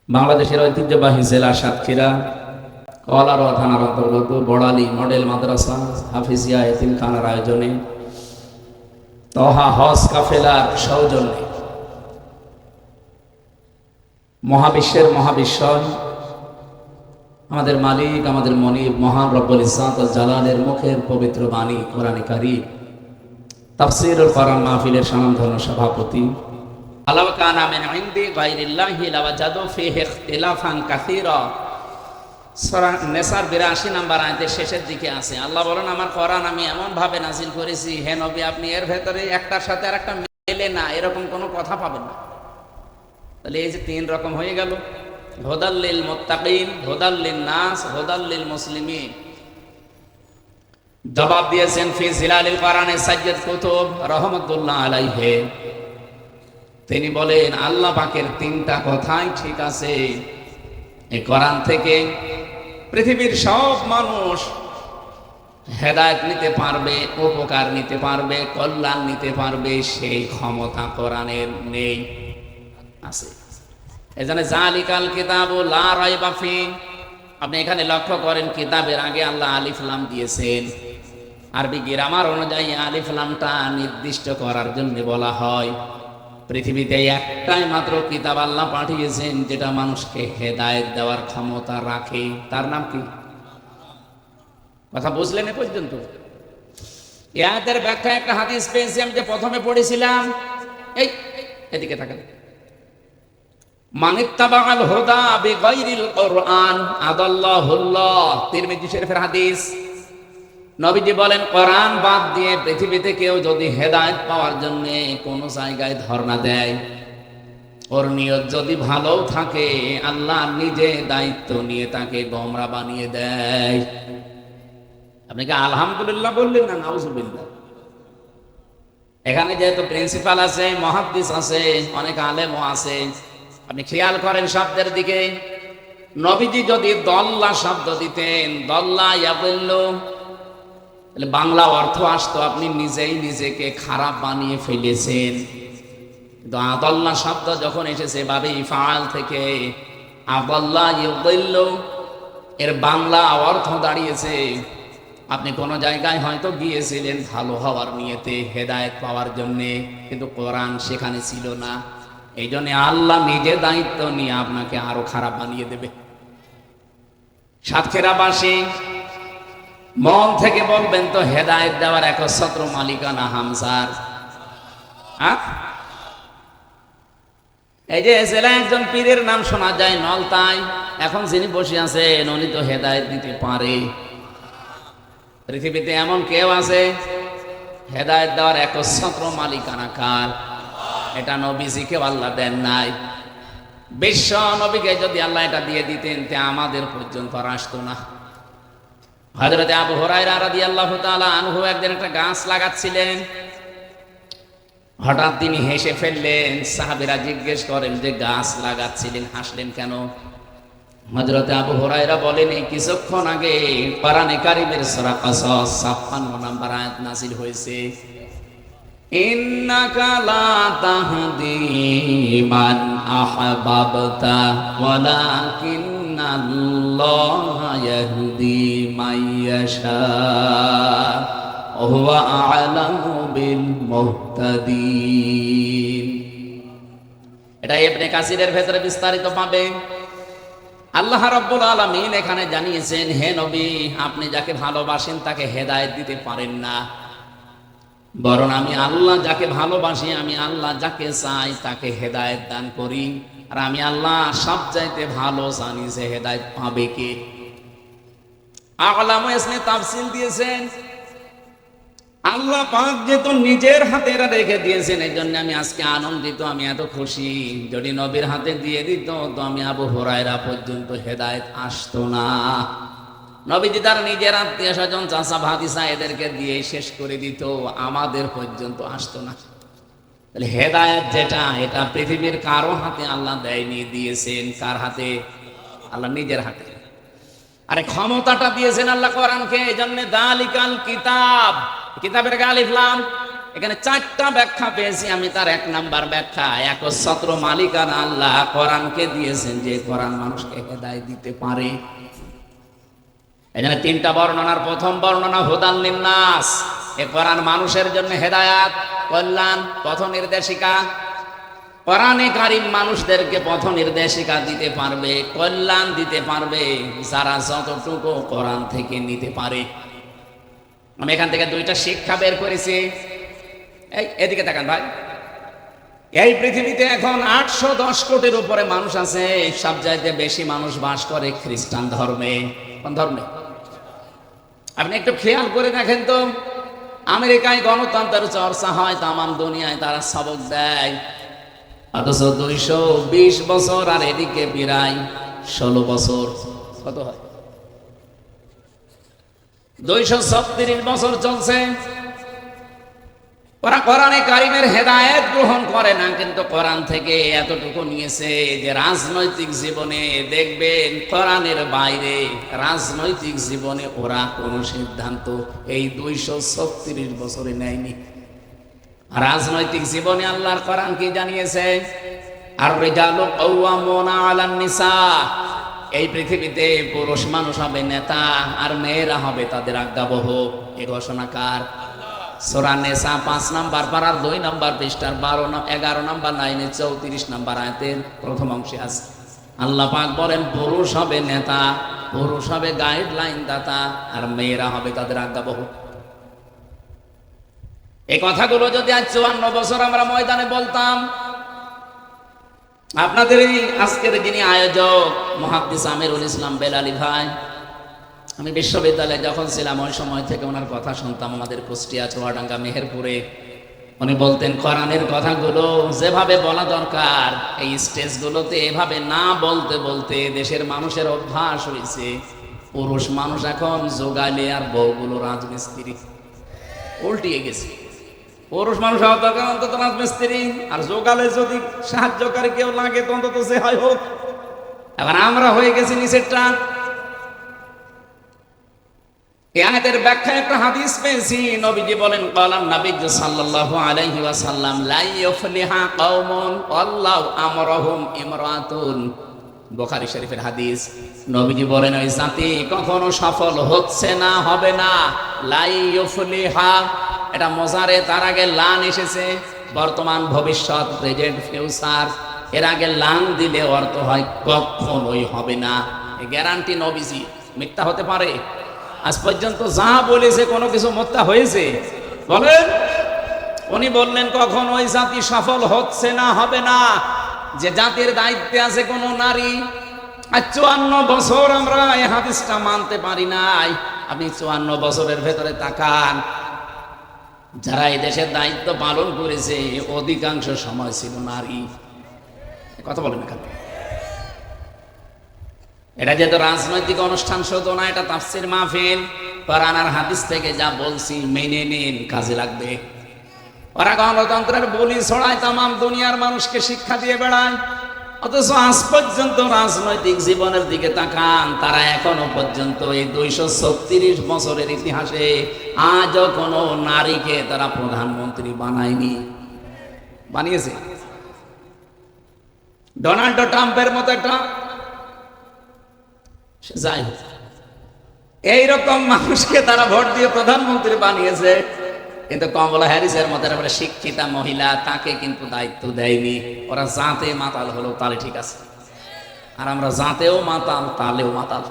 বাংলাদেশের ঐতিহ্যবাহী জেলা সাতক্ষীরা কলারোয়া থানার অন্তর্গত বড়ালী মডেল মাদ্রাসা হাফিজিয়া এতিমখানার আয়োজনে তহা হজ কাফেলার সৌজন্যে মহাবিশ্বের মহাবিশ্বর আমাদের মালিক আমাদের মনিব মহান রব্বুল ইজ্জত ওয়াল জালালের মুখের পবিত্র বাণী কোরআনে কারীম তাফসীরুল কোরআন মাহফিলের স্বনামধন্য সভাপতি আলাউ কানা মিন ইনদি গায়রিল্লাহি লাওয়াজাদু ফীহি ইখতিলাফান কাসীরা। সূরা নিসার 82 নম্বর আয়াতের শেষের দিকে আছে আল্লাহ বলেন, আমার কোরআন আমি এমন ভাবে নাজিল করেছি, হে নবী আপনি এর ভেতরে একটার সাথে আরেকটা মেলে না এরকম কোনো কথা পাবেন না। তাহলে এই যে তিন রকম হয়ে গেল, হুদাল লিল মুত্তাকিন, হুদাল লিন নাস, হুদাল লিল মুসলিমিন। জবাব দিয়েছেন ফি জিলালিল কোরআনে সাইয়্যিদ কুতুব রাহমাতুল্লাহ আলাইহি। তিনি বলেন আল্লাহ পাকের তিনটা কথাই ঠিক আছে। এই কোরআন থেকে পৃথিবীর সব মানুষ হেদায়েত নিতে পারবে, উপকার নিতে পারবে, কল্যাণ নিতে পারবে, সেই ক্ষমতা কোরআনের নেই, আছে। এজন্য জালিকাল কিতাবু লা রাইবা ফি। আপনি এখানে লক্ষ্য করেন কিতাবের আগে আল্লাহ আলিফ লাম দিয়েছেন। আরবি গ্রামার অনুযায়ী আলিফ লামটা নির্দিষ্ট করার জন্য বলা হয়। পৃথিবীতে একটাই মাত্র কিতাব আল্লাহ পাঠিয়েছেন যেটা মানুষকে হেদায়েত দেওয়ার ক্ষমতা রাখে, তার নাম কি? কথা বুঝলেন এ পর্যন্ত? এই আয়াতের ব্যাখ্যা একটা হাদিস পেয়েছি আমি যে প্রথমে পড়েছিলাম, এই এদিকে তাকান। মানিত্তাবাআল হুদা বিগাইরিল কোরআন আদাল্লাহুল্লাহ, তিরমিজি শরীফের হাদিস। নবীজি বলেন কোরআন বাদ দিয়ে পৃথিবীতে কেউ যদি হেদায়েত পাওয়ার জন্য কোন জায়গায় ধর্ণা দেয়, ওর নিয়ত যদি ভালো থাকে আল্লাহ নিজে দায়িত্ব নিয়ে তাকে গোমরা বানিয়ে দেয়। আপনি কি আলহামদুলিল্লাহ বললেন না নাউজুবিল্লাহ? এখানে যেহেতু প্রিন্সিপাল আছে, মুহাদ্দিস আছে, অনেক আলেমও আছে, আপনি খেয়াল করেন শব্দের দিকে। নবীজি যদি দল্লা শব্দ দিতেন, দল্লা ইয়াদিল্লু, তাহলে বাংলা অর্থ আসতো আপনি নিজেই নিজেকে খারাপ বানিয়ে ফেলেছেন। কিন্তু আদাল্লা শব্দ যখন এসেছে বাবে ইফআল থেকে, আদাল্লা ইউদিল্লু, এর বাংলা অর্থ দাঁড়িয়েছে আপনি কোন জায়গায় হয়তো গিয়েছিলেন ভালো হওয়ার নিয়তে, হেদায়েত পাওয়ার জন্য, কিন্তু কোরআন সেখানে ছিল না। এই জন্য আল্লাহ নিজে দায়িত্ব নিয়ে আপনাকে আরো খারাপ বানিয়ে দেবে। সাতক্ষীরাবাসী মন থেকে বলবেন তো হেদায়েত দেওয়ার একচ্ছত্র মালিকানা হামজার। এই যে জেলায় একজন পীরের নাম শোনা যায় নলতাই, এখন যিনি বসে আছেন উনি তো হেদায়েত দিতে পারে। পৃথিবীতে এমন কেউ আছে? হেদায়েত দেওয়ার একচ্ছত্র মালিকানা কার? এটা নবীজিকে আল্লাহ দেন নাই। বিশ্ব নবীকে যদি আল্লাহ এটা দিয়ে দিতেন তে আমাদের পর্যন্ত আর আসতো না। হযরত আবু হুরায়রা রাদিয়াল্লাহু তাআলা আনহু একদিন একটা গাছ লাগাচ্ছিলেন, হঠাৎ তিনি হেসে ফেললেন। সাহাবীরা জিজ্ঞেস করেন যে গাছ লাগাচ্ছিলেন, হাসলেন কেন? হযরত আবু হুরায়রা বলেন এই কিছুক্ষণ আগে কোরআনে কারীমের সূরা কাসাস 56 নম্বর আয়াত নাযিল হয়েছে, ইন্নাকা লা তাহদি মান আহবাবতা ওয়ালাকিন্নাল্লাহা ইয়াহদি মান ইয়াশা ওয়া হুয়া আ'লামু বিল মুহতাদিন। এটা ইবনে কাসিরের ভেতরে বিস্তারিত পাবেন। আল্লাহ রাব্বুল আলামিন এখানে জানিয়েছেন, হে নবী আপনি যাকে ভালোবাসেন তাকে হেদায়েত দিতে পারেন না, বরং আমি আল্লাহ যাকে ভালোবাসি, আমি আল্লাহ যাকে চাই তাকে হেদায়েত দান করি। আর আমি আল্লাহ সবচাইতে ভালো জানি যে হেদায়েত পাবে কে। আলামা ইসনে তাফসীর দিয়েছেন আল্লাহ পাক যেহেতু নিজের হাতে এরা রেখে দিয়েছেন, এই জন্য আমি আজকে আনন্দিত, আমি এত খুশি। যদি নবীর হাতে দিয়ে দিত তো আমি আবু হুরায়রা পর্যন্ত হেদায়েত আসতো না। নবীজি তার নিজের আত্মীয় স্বজন চাচা ভাতিসা এদেরকে দিয়ে শেষ করে দিত, আমাদের পর্যন্ত আসতো না। তাহলে হেদায়েত যেটা, এটা পৃথিবীর কারো হাতে আল্লাহ দেয়নি, দিয়েছেন কার হাতে? আল্লাহ নিজের হাতে। আরে ক্ষমতাটা দিয়েছেন আল্লাহ কোরআনকে। এই জন্য দালিকাল কিতাব, কিতাবের আলিফ লাম, এখানে 4টা ব্যাখ্যা পেয়েছি আমি। তার 1 নাম্বার ব্যাখ্যা, একচ্ছত্র মালিকানা আল্লাহ কোরআনকে দিয়েছেন, যে কোরআন মানুষকে হেদায়েত দিতে পারে। এখানে 3টা বর্ণনার প্রথম বর্ণনা হুদাল লিন্নাস, এ কোরআন মানুষের জন্য হেদায়াত, কল্যাণ, পথ নির্দেশিকা। কোরআনে কারীম মানুষদেরকে পথ নির্দেশিকা দিতে পারবে, কল্যাণ দিতে পারবে যারা যতটুকু কোরআন থেকে নিতে পারে। আমি এখান থেকে 2টা শিক্ষা বের করেছি। এদিকে তাকান ভাই, এই পৃথিবীতে এখন 810 কোটির উপরে মানুষ আছে। সবচাইতে বেশি মানুষ বাস করে খ্রিস্টান ধর্মে। কোন ধর্মে? আপনি একটু খেয়াল করে দেখেন তো, আমেরিকায় গণতন্ত্রের চর্চা হয়, তামাম দুনিয়ায় তারা সবক দেয়, অথচ 220 বছর আর এদিকে প্রায় 16 বছর, কত হয়? 236 বছর চলছে। ওরা কোরআনে কারিমের হেদায়েত গ্রহণ করে না, কিন্তু কোরআন থেকে এতটুকু নিয়েছে যে রাজনৈতিক জীবনে দেখবেন কোরআনের বাইরে রাজনৈতিক জীবনে ওরা কোনো সিদ্ধান্ত এই 236 বছরে নেয়নি। রাজনৈতিক জীবনে আল্লাহর কোরআন কি জানিয়েছে? আর রিজালু কাওয়ামুনা আলান নিসা, এই পৃথিবীতে পুরুষ মানুষ হবে নেতা আর মেয়েরা হবে তাদের আজ্ঞাবহ। এই ঘোষণাকার সূরা নিসা 5 নাম্বার পারার 2 নাম্বার পৃষ্ঠার 11 নাম্বার লাইনে 34 নাম্বার আয়াতের প্রথম অংশে আছে। আল্লাহ পাক বলেন পুরুষ হবে নেতা, পুরুষ হবে গাইডলাইন দাতা, আর মেয়েরা হবে তাদের আজ্ঞাবহ। এই কথাগুলো যদি আজ 54 বছর আমরা ময়দানে বলতাম, আপনাদের এই আজকের যিনি আয়োজক মুহাদ্দিস আমিরুল ইসলাম বেলালী ভাই, আমি বিশ্ববিদ্যালয়ে যখন ছিলাম ওই সময় থেকে ওনার কথা শুনতাম। আমাদের কুষ্টিয়া, চুয়াডাঙ্গা, মেহেরপুরে উনি বলতেন কোরআনের কথাগুলো যেভাবে বলা দরকার এই স্টেজগুলোতে এভাবে না বলতে বলতে দেশের মানুষের অভ্যাস হয়েছে পুরুষ মানুষ এখন জোগালে আর বউগুলো রাজমিস্ত্রি। উল্টিয়ে গেছে, পুরুষ মানুষ হওয়া দরকার অন্তত রাজমিস্ত্রি, আর জোগালে যদি সাহায্যকারী কেউ লাগে তো অন্তত সে হয় হোক। এবার আমরা হয়ে গেছি নিচেরটা। এই আয়াতের ব্যাখ্যা একটা হাদিস পেয়েছি, নবীজি বলেন ক্বালান নবী সাল্লাল্লাহু আলাইহি ওয়াসাল্লাম লা ইউফলিহা কওমুন আল্লাহু আমরাহুম ইমরাতুন, বুখারী শরীফের হাদিস। নবীজি বলেন ওই জাতি কখনো সফল হচ্ছে না, হবে না। লা ইউফলিহা, এটা মোজারে, তার আগে লান এসেছে, বর্তমান ভবিষ্যৎ, প্রেজেন্ট ফিউচার। এর আগে লান দিলে অর্থ হয় কখনোই হবে না। এই গ্যারান্টি নবীজি, মিথ্যা হতে পারে? আজ পর্যন্ত যা বলেছে কোনো কিছু মিথ্যা হয়েছে? বলেন। উনি বললেন কখন ওই জাতি সফল হচ্ছে না, হবে না, যে জাতির দায়িত্বে আছে কোন নারী। আর 54 বছর আমরা এই হাদিসটা মানতে পারি নাই। আপনি 54 বছরের ভেতরে তাকান, যারা এই দেশের দায়িত্ব পালন করেছে অধিকাংশ সময় ছিল নারী। কথা বলেন এখানে। এটা যেহেতু রাজনৈতিক অনুষ্ঠান শুধু না, এটা তাফসীর মাহফিল। কোরআন আর হাদিস থেকে যা বলছি মেনে নিন, কাজে লাগবে। ওরা গণতন্ত্রের বলি ছড়ায়, তামাম দুনিয়ার মানুষকে শিক্ষা দিয়ে বেড়ায়, অথচ আজ পর্যন্ত রাজনৈতিক জীবনের দিকে তাকান, তারা এখনো পর্যন্ত এই 236 বছরের ইতিহাসে আজও কোনো নারীকে তারা প্রধানমন্ত্রী বানায়নি। বানিয়েছে ডোনাল্ড ট্রাম্পের মতো একটা, যাই হোক, এইরকম মানুষকে তারা ভোট দিয়ে প্রধানমন্ত্রী বানিয়েছে, কিন্তু কমলা হ্যারিসের মতো একটা শিক্ষিতা মহিলা, তাকে কিন্তু দায়িত্ব দেয়নি। ওরা জাতে মাতাল হলো তাহলে ঠিক আছে, আর আমরা জাতেও মাতাল তালেও মাতাল।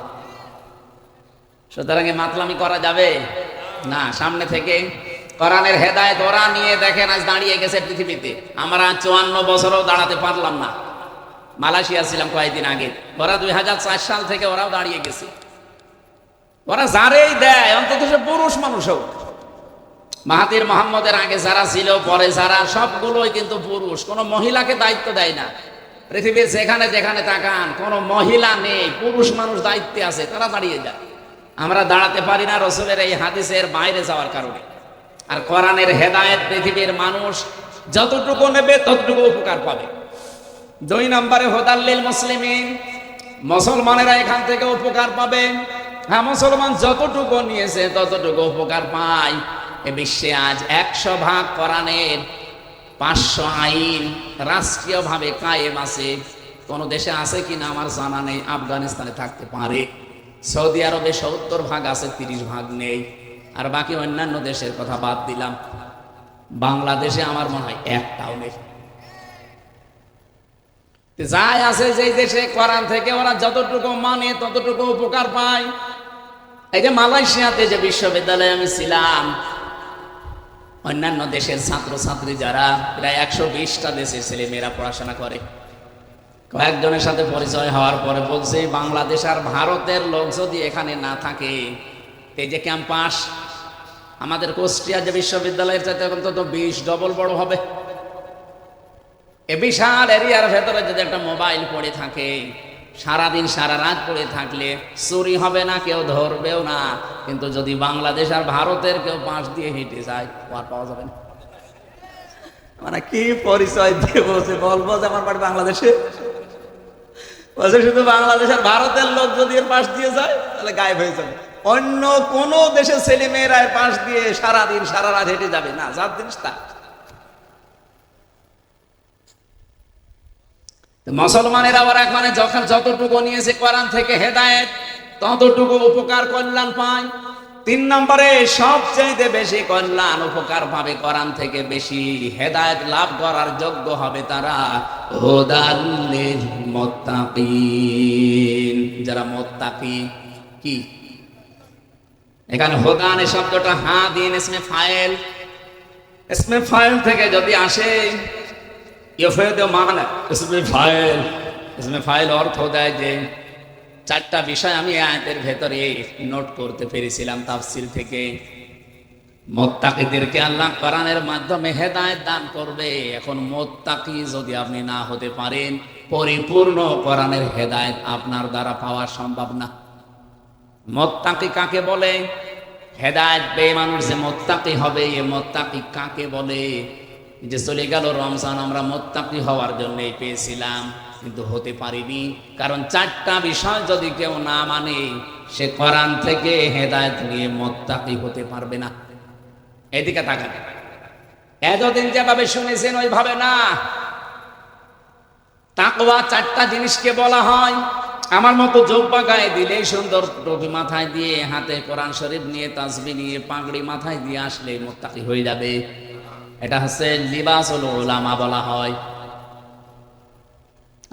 সুতরাং মাতলামি করা যাবে না। সামনে থেকে কোরআনের হেদায়েত ওরা নিয়ে দেখেন আজ দাঁড়িয়ে গেছে পৃথিবীতে। আমরা 54 বছরও দাঁড়াতে পারলাম না। মালয়েশিয়া ছিলাম কয়েকদিন আগে, ওরা 2004 সাল থেকে ওরাও দাঁড়িয়ে গেছে। ওরা যারেই দেয় অন্তত সে পুরুষ মানুষ হোক। মাহাতির মোহাম্মদের আগে যারা ছিল, পরে যারা, সবগুলোই কিন্তু পুরুষ, কোনো মহিলাকে দায়িত্ব দেয় না। পৃথিবীর যেখানে যেখানে তাকান কোনো মহিলা নেই, পুরুষ মানুষ দায়িত্বে আছে, তারা দাঁড়িয়ে যায়। আমরা দাঁড়াতে পারি না রাসূলের এই হাদিসের বাইরে যাওয়ার কারণে। আর কোরআনের হেদায়েত পৃথিবীর মানুষ যতটুকু নেবে ততটুকু উপকার পাবে। 2 নম্বরে হুদাল্লিল মুসলিমিন, মুসলমানেরা এখান থেকে উপকার পাবে। হ্যাঁ, মুসলমান যতটুকু নিয়েছে ততটুকু উপকার পায়। এ বিশ্বে আজ 100 ভাগ কোরআনের 500 আইন রাষ্ট্রীয়ভাবে কায়েম আছে। কোন দেশে আছে কিনা আমার জানা নেই। আফগানিস্তানে থাকতে পারে, সৌদি আরবে 70 ভাগ আছে, 30 ভাগ নেই। আর বাকি অন্যান্য দেশের কথা বাদ দিলাম, বাংলাদেশে আমার মনে হয় একটাও নেই। যাই আছে যেই দেশে কোরআন থেকে ওরা যতটুকু মানে ততটুকু উপকার পায়। এই যে মালয়েশিয়াতে যে বিশ্ববিদ্যালয়ে আমি ছিলাম, অন্যান্য দেশের ছাত্রছাত্রী যারা প্রায় 120টা দেশের ছেলে মেয়েরা পড়াশোনা করে, কয়েকজনের সাথে পরিচয় হওয়ার পরে বলছে বাংলাদেশ আর ভারতের লোক যদি এখানে না থাকে, এই যে ক্যাম্পাস আমাদের কুষ্টিয়া যে বিশ্ববিদ্যালয়ের চাইতে অন্তত 20 ডবল বড় হবে। এ বিশাল এরিয়ার ভেতরে যদি একটা মোবাইল পড়ে থাকে, সারাদিন সারা রাত পড়ে থাকলে চুরি হবে না, কেউ ধরবেও না। কিন্তু যদি বাংলাদেশ আর ভারতের কেউ পাশ দিয়ে হেঁটে যায়, আর পাওয়া যাবে না। মানে কি পরিচয় দিয়ে বলছে, বলবো যে আমার বাড়ি বাংলাদেশে, বলছে শুধু বাংলাদেশ আর ভারতের লোক যদি এর পাশ দিয়ে যায় তাহলে গায়েব হয়ে যাবে। অন্য কোন দেশের ছেলে মেয়েরা পাশ দিয়ে সারাদিন সারা রাত হেঁটে যাবে না, যার জিনিস তা। মুসলমানেরা ওরা মানে যখন যতটুকু নিয়েছে কোরআন থেকে হেদায়েত, ততটুকু উপকার কল্যাণ পায়। 3 নম্বরে সবচাইতে বেশি কল্যাণ উপকার পাবে কোরআন থেকে, বেশি হেদায়েত লাভ করার যোগ্য হবে তারা হুদাল লিল মুত্তাকিন, যারা মুত্তাকি। কি এখানে হুদান এই শব্দটা হাদিন ইসমে ফাইল থেকে যদি আসে, ইউফিদু মানা ইসমে ফাইল অর্থ দেয় যে 4টা বিষয় আমি আয়াতের ভেতরে নোট করতে পেরেছিলাম তাফসীর থেকে। মুত্তাকিদেরকে আল্লাহ কোরআনের মাধ্যমে হেদায়েত দান করবে। এখন মুত্তাকি যদি আপনি না হতে পারেন, পরিপূর্ণ কোরআনের হেদায়েত আপনার দ্বারা পাওয়া সম্ভব না। মুত্তাকি কাকে বলে? হেদায়েত পেয়ে মানুষ যে মুত্তাকি হবে, এ মুত্তাকি কাকে বলে? যে চলে গেল রমজান, আমরা মুত্তাকি হওয়ার জন্যই পেয়েছিলাম, কিন্তু হতে পারিনি। কারণ 4টা বিষয় যদি কেউ না মানে, সে কোরআন থেকে হেদায়েত নিয়ে মুত্তাকি হতে পারবে না। এদিকে তাকান, এতদিন যেভাবে শুনেছেন ওইভাবে না। তাকওয়া 4টা জিনিসকে বলা হয়। আমার মতো জোব্বা গায়ে দিলে, সুন্দর টুপি মাথায় দিয়ে, হাতে কোরআন শরীফ নিয়ে, তাসবিহ নিয়ে, পাগড়ি মাথায় দিয়ে আসলে মুত্তাকি হয়ে যাবে। এটা হচ্ছে লিবাসুল উলামা বলা হয়।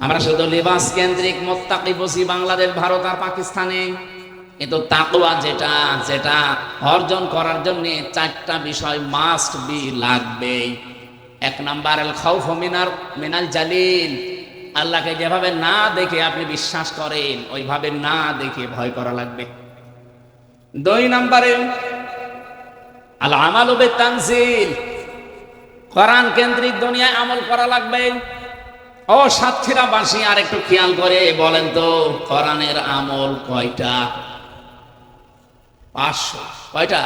আমরা শুধু লিবাস কেন্দ্রিক মুত্তাকি বুঝি বাংলাদেশ, ভারত আর পাকিস্তানে, কিন্তু তাকওয়া যেটা অর্জন করার জন্য 4টা বিষয় মাস্ট বি, লাগবে। 1 নাম্বার আল খাউফ মিনাল জালিল, আল্লাহকে যেভাবে না দেখে আপনি বিশ্বাস করেন, ওইভাবে না দেখে ভয় করা লাগবে। 2 নাম্বারে আল আমালু বিতানজিল, কোরআন কেন্দ্রিক দুনিয়ায় আমল করা লাগবে। ও সাতক্ষীরাবাসী আর একটু খেয়াল করে বলেন তো, কোরআনের আমল কয়টা? 500। কয়টা?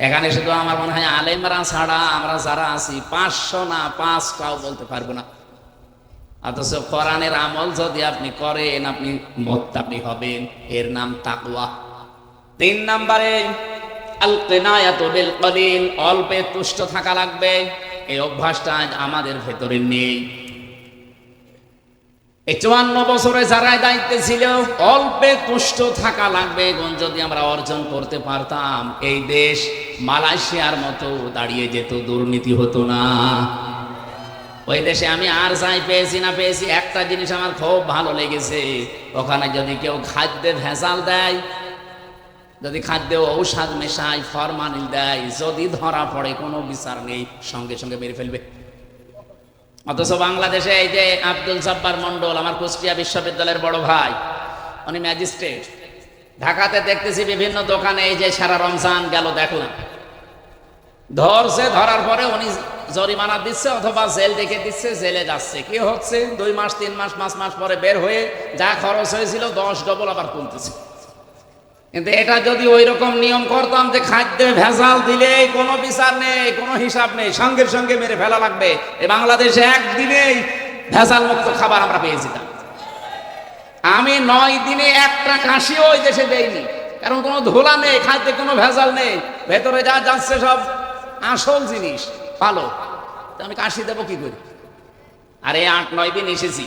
এখানে শুধু আমার মনে হয় আলেমরা ছাড়া আমরা যারা আছি 500 না 5টাও বলতে পারবো না। অথচ কোরআনের আমল যদি আপনি করেন, আপনি মুত্তাকি হবেন। এর নাম তাকওয়া। 3 নম্বরে আল কিনায়াতু বিল কলিল, অল্পে তুষ্ট থাকা লাগবে। এই অভ্যাসটা আমাদের ভেতরে নেই। এই 54 বছরে যারা দায়িত্বে ছিল, অল্পে তুষ্ট থাকা লাগবে। গুণ যদি আমরা অর্জন করতে পারতাম, এই দেশ মালয়েশিয়ার মতো দাঁড়িয়ে যেত, দুর্নীতি হতো না। ওই দেশে আমি আর যাই পেয়েছি না পেয়েছি, একটা জিনিস আমার খুব ভালো লেগেছে, ওখানে যদি কেউ খাদ্যে ভেজাল দেয়, যদি খাদ্যে ঔষধ মেশায়, ফরমালিন দেয়, যদি ধরা পড়ে কোনো বিচার নেই, সঙ্গে সঙ্গে মেরে ফেলবে। অথচ বাংলাদেশে এই যে আব্দুল জব্বার মন্ডল, আমার কুষ্টিয়া বিশ্ববিদ্যালয়ের বড় ভাই, উনি ম্যাজিস্ট্রেট। ঢাকাতে দেখতেছি বিভিন্ন দোকানে, এই যে সারা রমজান গেল দেখলাম, ধরছে, ধরার পরে উনি জরিমানা দিচ্ছে অথবা জেল দেখে দিচ্ছে, জেলে যাচ্ছে। কি হচ্ছে? 2 মাস 3 মাস 5 মাস পরে বের হয়ে যা খরচ হয়েছিল 10 ডবল আবার তুলতেছে। কিন্তু এটা যদি ওই রকম নিয়ম করতাম যে খাদ্যে ভেজাল দিলে কোনো বিচার নেই, কোনো হিসাব নেই, সঙ্গে সঙ্গে মেরে ফেলা লাগবে, এই বাংলাদেশে একদিনেই ভেজাল মুক্ত খাবার আমরা পেয়ে যেতাম। আমি 9 দিনে একটা কাশিও ওই দেশে দেইনি, কারণ কোনো ধোলা নেই, খাদ্যে কোনো ভেজাল নেই। ভেতরে যা যাচ্ছে সব আসল জিনিস ভালো, আমি কাশি দেবো কি করি? আরে 8-9 দিন এসেছি,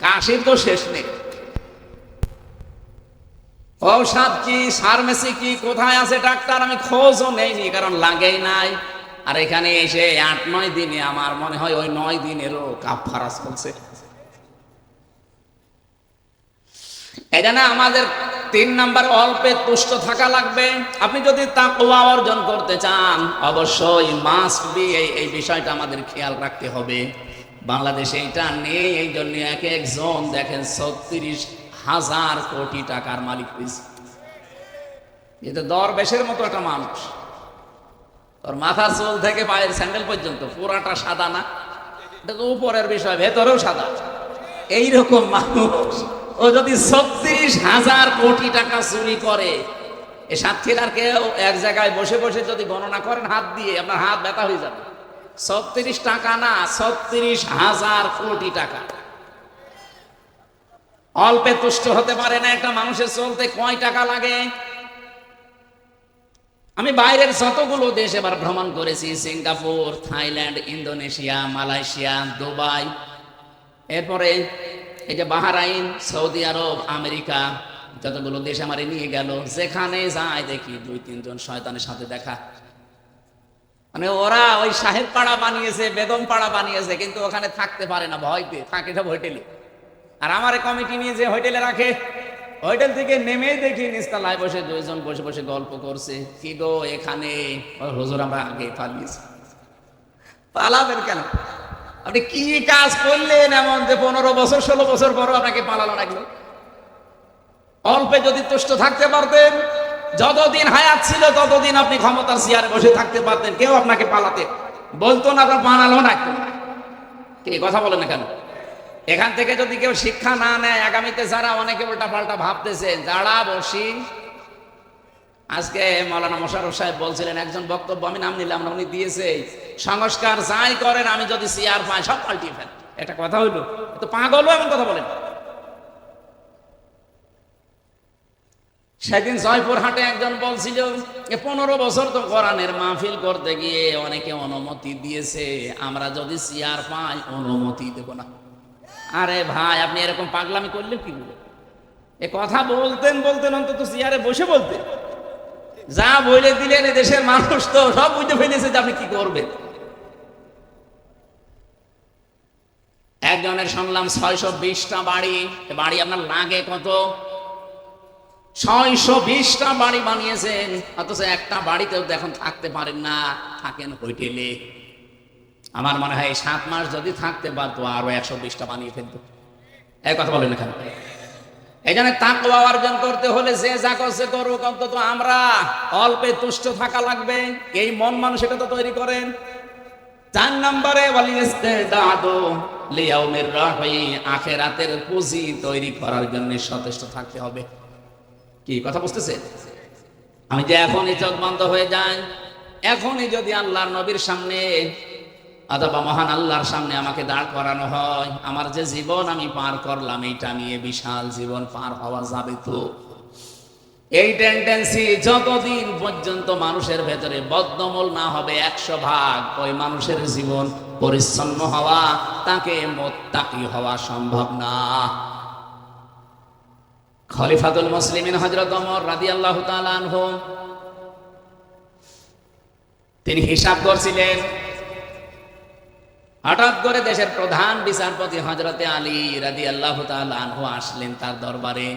কাশির তো শেষ নেই। ঔষধ কি, ফার্মেসি কি, কোথায় আছে ডাক্তার, আমি খোঁজও নেইনি, কারণ লাগেই নাই। আর এখানে এসে 8-9 দিনে আমার মনে হয় ওই 9 দিনেরও কাফারা চলছে। এই জন্য আমাদের 3 নাম্বার অল্পে তুষ্ট থাকা লাগবে। আপনি যদি তাকওয়া অর্জন করতে চান, অবশ্যই মাস্ট বি এই বিষয়টা আমাদের খেয়াল রাখতে হবে। বাংলাদেশে এটা নেই, এই জন্য এক একজন দেখেন 36,000 কোটি টাকার মালিক হয়েছে। এটা দরবেশের মতো একটা মানুষ, তোর মাথার চুল থেকে পায়ের স্যান্ডেল পর্যন্ত পুরাটা সাদা না, এটা তো উপরের বিষয়, ভেতরেও সাদা। এইরকম মানুষ ও যদি 36,000 কোটি টাকা চুরি করে, এ সাতক্ষীরার কেউ এক জায়গায় বসে বসে যদি গণনা করেন হাত দিয়ে, আপনার হাত ব্যথা হয়ে যাবে। 36 টাকা না, 36,000 কোটি টাকা। অল্পে তুষ্ট হতে পারে না একটা মানুষের চলতে কয় টাকা লাগে? আমি বাইরের যতগুলো দেশ এবার ভ্রমণ করেছি, Singapore, Thailand, Indonesia, Malaysia, Dubai, এরপরে এই যে বাহরাইন, সৌদি আরব, আমেরিকা, যতগুলো দেশ আমারে নিয়ে গেল, যেখানে যায় দেখি 2-3 জন শয়তানের সাথে দেখা। মানে ওরা ওই সাহেব পাড়া বানিয়েছে, বেগম পাড়া বানিয়েছে, কিন্তু ওখানে থাকতে পারে না, ভয় পেয়ে থাকে সব হোটেলে। আর আমার কমিটি নিয়ে যে হোটেলে রাখে, হোটেল থেকে নেমেই দেখি নিচতলায় বসে 2 জন বসে বসে গল্প করছে। কি গো এখানে? হুজুর আমরা আগে পালিয়েছি। পালাবেন কেন? আপনি কি কাজ করলেন এমন যে 15 বছর 16 বছর পরও আপনাকে পালানো লাগলো? অল্পে যদি তুষ্ট থাকতে পারতেন, যতদিন হায়াত ছিল ততদিন আপনি ক্ষমতার চেয়ারে বসে থাকতে পারতেন, কেউ আপনাকে পালাতে বলতো না, আপনার বানালো না। কি কথা বলেন না কেন? এখান থেকে যদি কেউ শিক্ষা না নেয়, আগামীতে যারা অনেকে উল্টা পাল্টা ভাবতেছে, যারা বসি, আজকে মাওলানা মোশাররফ সাহেব বলছিলেন, একজন বক্তব্য আমি নাম নিলাম না, উনি দিয়েছে, সংস্কার যাই করেন আমি যদি চেয়ার পাই সব পাল্টিয়ে ফেল। একটা কথা হইলো, তো পাগলও এমন কথা বলেন। সেদিন জয়পুরহাটে একজন বলছিল 15 বছর তো কোরআনের মাহফিল করতে গিয়ে অনেকে অনুমতি দিয়েছে, আমরা যদি চেয়ার পাই অনুমতি দেব না। আরে ভাই, আপনি এরকম পাগলামি করলে কি বলে? এ কথা বলতেন অন্তত চেয়ারে বসে বলতেন। যা বলে দিলেন, দেশের মানুষ তো সব বুঝতে ফেলেছে যে আপনি কি করবেন। একজনের শুনলাম 620টা বাড়ি। বাড়ি আপনার লাগে কত? 620টা বাড়ি বানিয়েছেন, অথচ একটা বাড়িতেও এখন থাকতে পারেন না, থাকেন হোটেলে। আমার মনে হয় 7 মাস যদি থাকতে পারতো আরো 120টা বানিয়ে ফেলতো। এই কথা বলেন এখানে। এই জন্য তাকওয়া অর্জন করতে হলে যে যা করছে করুক, অন্তত আমরা অল্পে তুষ্ট থাকা লাগবে। এই মন মানসিকতা তো তৈরি করেন। 4 নম্বরে আখিরাতের পুঁজি তৈরি করার জন্য সচেষ্ট থাকতে হবে। কি কথা বুঝতেছে? আমি যে এখনই চোখ বন্ধ হয়ে যাই, এখনই যদি আল্লাহর নবীর সামনে অথবা মহান আল্লাহর সামনে আমাকে দাঁড় করানো হয়, আমার যে জীবন আমি পার করলাম এইটা নিয়ে বিশাল জীবন পার হওয়া যাবে তো? এই টেন্ডেন্সি যতদিন পর্যন্ত মানুষের ভেতরে বদ্ধমূল না হবে 100 ভাগ, ওই মানুষের জীবন পরিচ্ছন্ন হওয়া, তাকে মুত্তাকি হওয়া সম্ভব না। খলিফাতুল মুসলিমিন হযরত ওমর রাদিয়াল্লাহু তাআলা আনহু, তিনি হিসাব করছিলেন। হঠাৎ করে দেশের প্রধান বিচারপতি হযরতে আলী রাদিয়াল্লাহু তাআলা আনহু আসলেন তার দরবারে।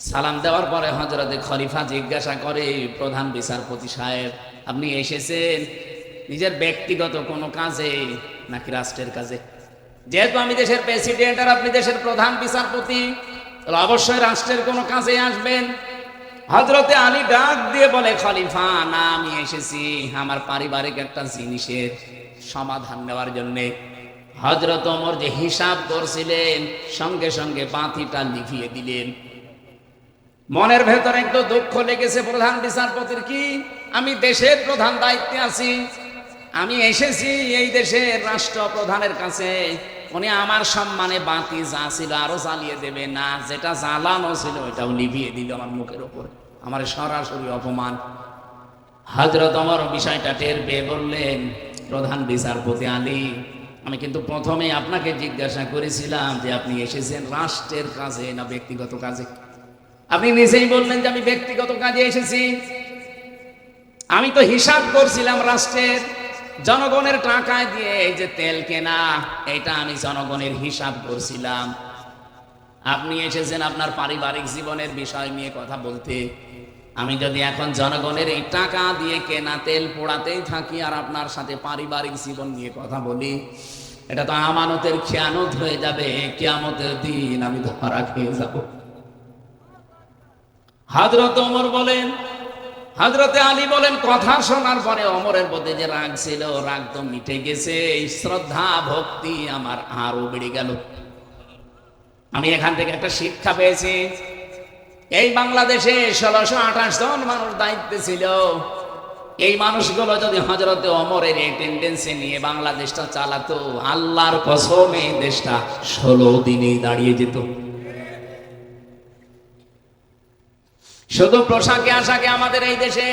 সালাম দেওয়ার পরে হযরতে খলিফা জিজ্ঞাসা করে, প্রধান বিচারপতি সাহেব, আপনি এসেছেন নিজের ব্যক্তিগত কোনো কাজে নাকি রাষ্ট্রের কাজে? যেহেতু আমি দেশের প্রেসিডেন্ট আর আপনি দেশের প্রধান বিচারপতি, তাহলে অবশ্যই রাষ্ট্রের কোনো কাজে আসবেন। হযরতে আলী ডাক দিয়ে বলে, খলিফা না, আমি এসেছি আমার পারিবারিক একটা জিনিসের সমাধান নেওয়ার জন্যে। হযরত ওমর যে হিসাব করছিলেন, সঙ্গে সঙ্গে বাতিটা লিখিয়ে দিলেন। মনের ভেতরে একটু দুঃখ লেগেছে প্রধান বিচারপতির। কি, আমি দেশের প্রধান দায়িত্বে আছি, আমি এসেছি এই দেশের রাষ্ট্রপ্রধানের কাছে, উনি আমার সম্মানে বাতি যা ছিল আরো জ্বালিয়ে দেবে না, যেটা জ্বালানো ছিল ওইটাও নিভিয়ে দিল আমার মুখের উপর, আমার সরাসরি অপমান। হযরত ওমর বিষয়টা টের পেয়ে বললেন, প্রধান বিচারপতি আলী, আমি কিন্তু প্রথমে আপনাকে জিজ্ঞাসা করেছিলাম যে আপনি এসেছেন রাষ্ট্রের কাজে না ব্যক্তিগত কাজে। আপনি নিজেই বললেন যে আমি ব্যক্তিগত কাজে এসেছি। আমি তো হিসাব করছিলাম রাষ্ট্রের, জনগণের টাকায় দিয়ে এই যে তেল কেনা, এটা আমি জনগণের হিসাব করছিলাম। আপনি এসেছেন আপনার পারিবারিক জীবনের বিষয় নিয়ে কথা বলতে। আমি যদি এখন জনগণের এই টাকা দিয়ে কেনা তেল পোড়াতেই থাকি আর আপনার সাথে পারিবারিক জীবন নিয়ে কথা বলি, এটা তো আমানতের খেয়ানত হয়ে যাবে। কিয়ামতের দিন আমি ধরা খেয়ে যাব। হযরত ওমর বলেন, হযরতে আলী বলেন, কথা শোনার পরে ওমরের প্রতি যে রাগ ছিল, রাগ তো মিটে গেছে। শ্রদ্ধা ভক্তি আমার আরো বেড়ে গেল। আমি এখান থেকে একটা শিক্ষা পেয়েছি। এই বাংলাদেশে 1628 জন মানুষ দায়িত্বে ছিল। এই মানুষগুলো যদি হযরতে ওমরের এই টেন্ডেন্সি নিয়ে বাংলাদেশটা চালাতো, আল্লাহর কসম এই দেশটা 16 দিনেই দাঁড়িয়ে যেত। শুধু পোশাকে আশাকে আমাদের এই দেশে,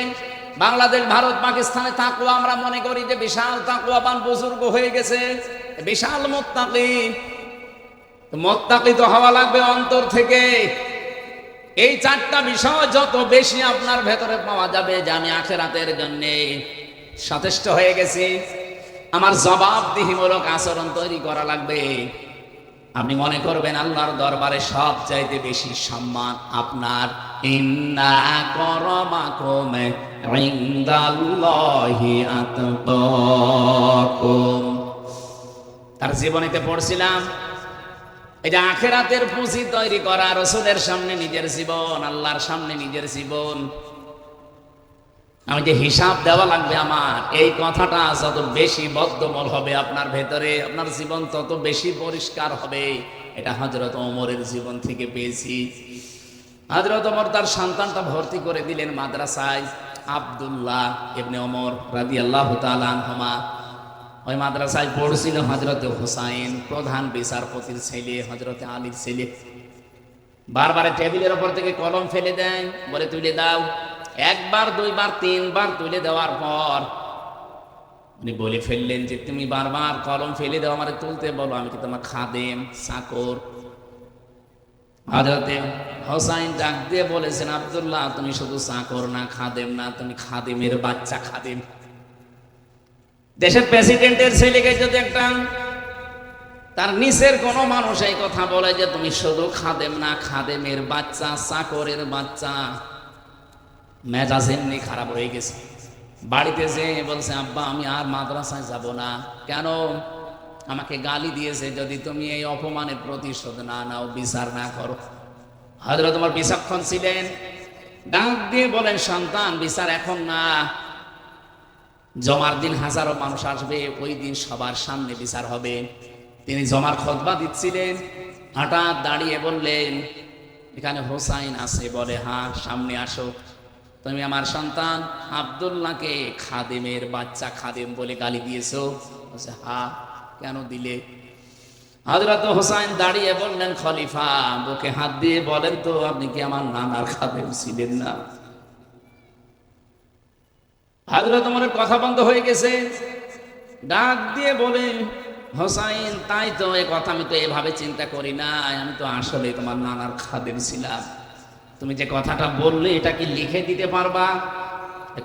বাংলাদেশ, ভারত, পাকিস্তানে তাকওয়া আমরা মনে করি যে বিশাল তাকওয়াবান বুজুর্গ হয়ে গেছে, বিশাল মুত্তাকি। মুত্তাকি তো হওয়া লাগবে অন্তর থেকে। এই চারটা বিষয় যত বেশি আপনার ভেতরে পাওয়া যাবে যে আমি আখিরাতের জন্য সচেষ্ট হয়ে গেছি, আমার জবাবদিহিমূলক আচরণ তৈরি করা লাগবে, আপনি মনে করবেন আল্লাহর দরবারে সবচাইতে বেশি সম্মান আপনার। ইন্না আকরামাকুম ইনদাল্লাহি আতকাকুম। তার জীবনীতে পড়ছিলাম, এই যে আখিরাতের পুঁজি তৈরি করা, রাসূলের সামনে নিজের জীবন, আল্লাহর সামনে নিজের জীবন, আমি যে হিসাব দেওয়া লাগবে আমার, এই কথাটা যত বেশি বদ্ধমূল হবে আপনার ভেতরে, আপনার জীবন তত বেশি পরিষ্কার হবে। এটা হযরত ওমরের জীবন থেকে পেয়েছি। হযরত ওমর তার সন্তানটা ভর্তি করে দিলেন মাদ্রাসায়, আব্দুল্লাহ ইবনে ওমর রাদিয়াল্লাহু তাআলা আনহুমা। ওই মাদ্রাসায় পড়ছিল হযরতে হুসাইন, প্রধান বিচারপতির ছেলে, হযরতে আলীর ছেলে। বারবার টেবিলের উপর থেকে কলম ফেলে দেয়, বলে তুলে দাও। একবার, দুইবার, তিনবার তুলে দেওয়ার পর উনি বলে ফেললেন যে তুমি বারবার কলম ফেলে দাও, আমারে তুলতে বলো, আমি কি তোমার খাদেম, চাকর? হযরতে হুসাইন ডাক দিয়ে বলেছেন, আব্দুল্লাহ, তুমি শুধু চাকর না, খাদেম না, তুমি খাদেমের বাচ্চা খাদেম। দেশের প্রেসিডেন্টের ছেলেকে যদি একটা তার নিচের কোন মানুষ এই কথা বলে যে তুমি শুধু খাদেম না, খাদেমের বাচ্চা, চাকরের বাচ্চা, মেজাজ এমনি খারাপ হয়ে গেছে। বাড়িতে যে বলছে, আব্বা আমি আর মাদ্রাসায় যাব না। কেন? আমাকে গালি দিয়েছে, যদি তুমি এই অপমানের প্রতিশোধ না নাও, বিচার না করো। হযরত ওমর বিচক্ষণ ছিলেন, ডাক দিয়ে বলেন, সন্তান, বিচার এখন না, জমার দিন হাজারো মানুষ আসবে, ওই দিন সবার সামনে বিচার হবে। তিনি জমার খুতবা দিচ্ছিলেন, হঠাৎ দাঁড়িয়ে বললেন, এখানে হোসাইন আছে? বলে হ্যাঁ, সামনে আসো। তুমি আমার সন্তান আব্দুল্লাহকে খাদেমের বাচ্চা, খাদেম বলে গালি দিয়েছো? বলছে হ্যাঁ। কেন দিলে? হযরত হোসাইন দাঁড়িয়ে বললেন, খলিফা, বুকে হাত দিয়ে বলেন তো, আপনি কি আমার নানার খাদেম ছিলেন না? হযরত ওমরের কথা বন্ধ হয়ে গেছে। ডাক দিয়ে বলে, হোসাইন, তাই তো, এই কথা আমি তো এভাবে চিন্তা করি না, আমি তো আসলে তোমার নানার খাদেম ছিলাম। তুমি যে কথাটা বললে, এটা কি লিখে দিতে পারবা?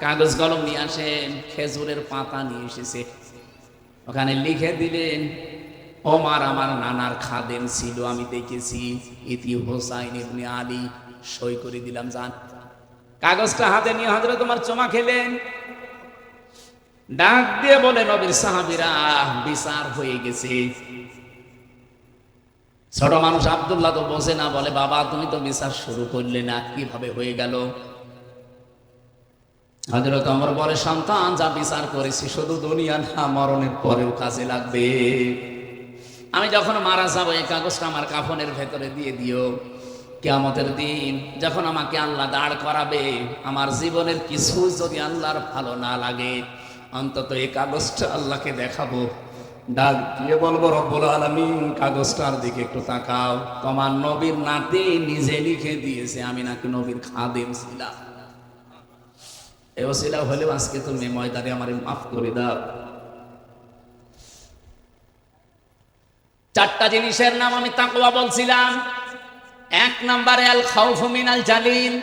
কাগজ কলম নিয়ে আসেন, খেজুরের পাতা নিয়ে এসেছে, ওখানে লিখে দিলেন, ওমর আমার নানার খাদেম ছিল, আমি দেখেছি, ইতি হোসাইন ইবনে আলী। সই করে দিলাম, যান। কাগজটা হাতে নিয়ে হযরত ওমর চুমা খেলেন। ডাক দিয়ে বলে, নবীর সাহাবীরা, বিচার হয়ে গেছে। ছোট মানুষ আব্দুল্লাহ তো বোঝে না, বলে বাবা তুমি তো বিচার শুরু করলে না, কিভাবে হয়ে গেল? হযরত ওমর বলে, সন্তান, যা বিচার করেছি শুধু দুনিয়া না, মরণের পরেও কাজে লাগবে। আমি যখন মারা যাবো, এই কাগজটা আমার কাফনের ভেতরে দিয়ে দিও। কিয়ামতের দিন যখন আমাকে আল্লাহ দাঁড় করাবে, আমার জীবনের কিছু যদি আল্লাহর ভালো না লাগে, অন্তত এই কাগজটা আল্লাহকে দেখাবো, ডাক দিয়ে বলবো, রব্বুল আলামিন, কাগজটার দিকে একটু তাকাও, তোমার নবীর নাতি নিজে লিখে দিয়েছে আমি নাকি নবীর খাদেম ছিলাম। এই ওসিলা হলেও আজকে তুমি ময়দানে আমারে মাফ করে দাও। চারটা জিনিসের নাম আমি তাকওয়া বলছিলাম। এক নম্বরে আল খাউফু মিনাল জালিল,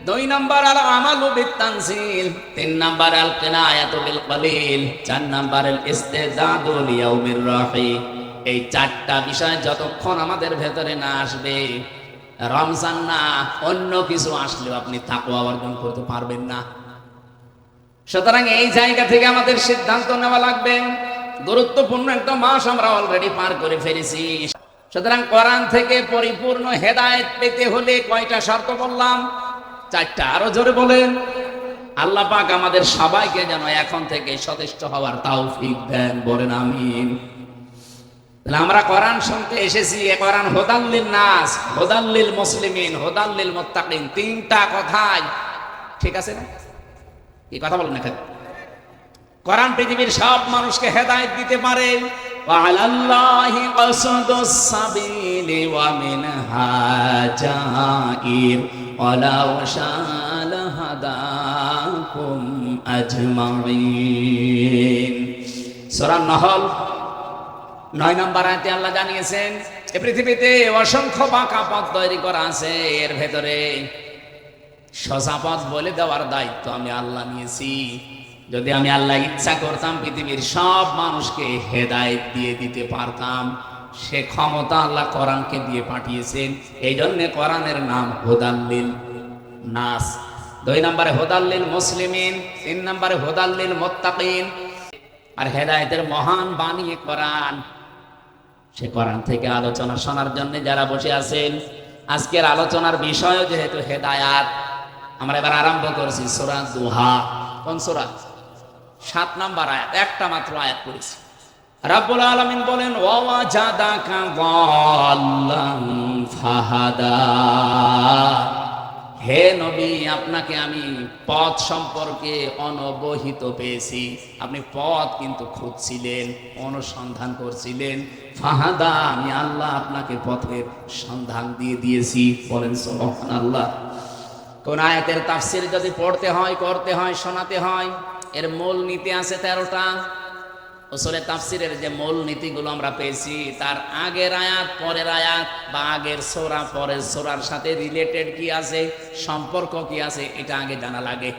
দুই নম্বর আল আমালু বিত-তানজিল, তিন নম্বর আল কিনায়াতু বিল কলিল, চার নম্বর আল ইস্তিদাদু লিয়াউমির রাহি। এই চারটা বিষয় যতক্ষণ আমাদের ভেতরে না আসবে, রমজান না অন্য কিছু আসলেও আপনি তাকওয়া অর্জন করতে পারবেন না। সুতরাং এই জায়গা থেকে আমাদের সিদ্ধান্ত নেওয়া লাগবে। গুরুত্বপূর্ণ একটা মাস আমরা অলরেডি পার করে ফেলেছি। সুতরাং কোরআন থেকে পরিপূর্ণ হেদায়েত পেতে হলে কয়টা শর্ত বললাম? চারটা। আরো জোরে বলেন। আল্লাহ পাক আমাদের সবাইকে যেন এখন থেকে সচেষ্ট হওয়ার তৌফিক দেন, বলেন আমিন। তাহলে আমরা কোরআন শুনতে এসেছি। কোরআন হুদাল লিন-নাস, হুদাল লিল মুসলিমিন, হুদাল লিল মুত্তাকিন, তিনটা কথাই ঠিক আছে না? কি কথা বলেন না? কোরআন পৃথিবীর সব মানুষকে হেদায়েত দিতে পারে। ওয়া আলাল্লাহি কাসদুস সাবিলি ওয়া মিনহা জাইর ওয়ালাউ শাআ হাদাকুম আজমাইন। সূরা নহল 9 নম্বর আয়াতে আল্লাহ জানিয়েছেন এই পৃথিবীতে অসংখ্য বাঁকা পথ তৈরি করা আছে, এর ভেতরে সোজা পথ বলে দেওয়ার দায়িত্ব আমি আল্লাহ নিয়েছি। যদি আমি আল্লাহ ইচ্ছা করতাম পৃথিবীর সব মানুষকে হেদায়েত দিয়ে দিতে পারতাম। সে ক্ষমতা আল্লাহ কোরআনকে দিয়ে পাঠিয়েছেন। এই জন্য কোরআনের নাম হুদাল লিল নাস। 2 নম্বরে হুদাল লিল মুসলিমিন, 3 নম্বরে হুদাল লিল মুত্তাকিন। আর হেদায়েতের মহান বাণী কোরআন। সে কোরআন থেকে আলোচনা শোনার জন্য যারা বসে আছেন, আজকের আলোচনার বিষয় যেহেতু হেদায়াত, আমরা এবার আরম্ভ করছি সূরা দুহা। কোন সূরা? 7 নম্বর আয়াত, একটা মাত্র আয়াত পড়েছি। রাব্বুল আলামিন বলেন ওয়াজাদাকা যাল্লান ফাহাদা। হে নবী, আপনাকে আমি পথ সম্পর্কে অনবহিত পেয়েছি। আপনি পথ কিন্তু খুঁজছিলেন, অনুসন্ধান করছিলেন। ফাহাদা, আমি আল্লাহ আপনাকে পথের সন্ধান দিয়ে দিয়েছি। বলেন সুবহানাল্লাহ। কোন আয়াতের তাফসীর যদি পড়তে হয়, করতে হয়, শোনাতে হয়, এর মূল নীতি আছে 13টা। উসুলে তাফসীরের যে মূল নীতিগুলো আমরা পেয়েছি, তার আগের আয়াত, পরের আয়াত বা আগের সূরা পরের সূরার সাথে রিলেটেড কি আছে, সম্পর্ক কি আছে, এটা আগে জানা লাগে।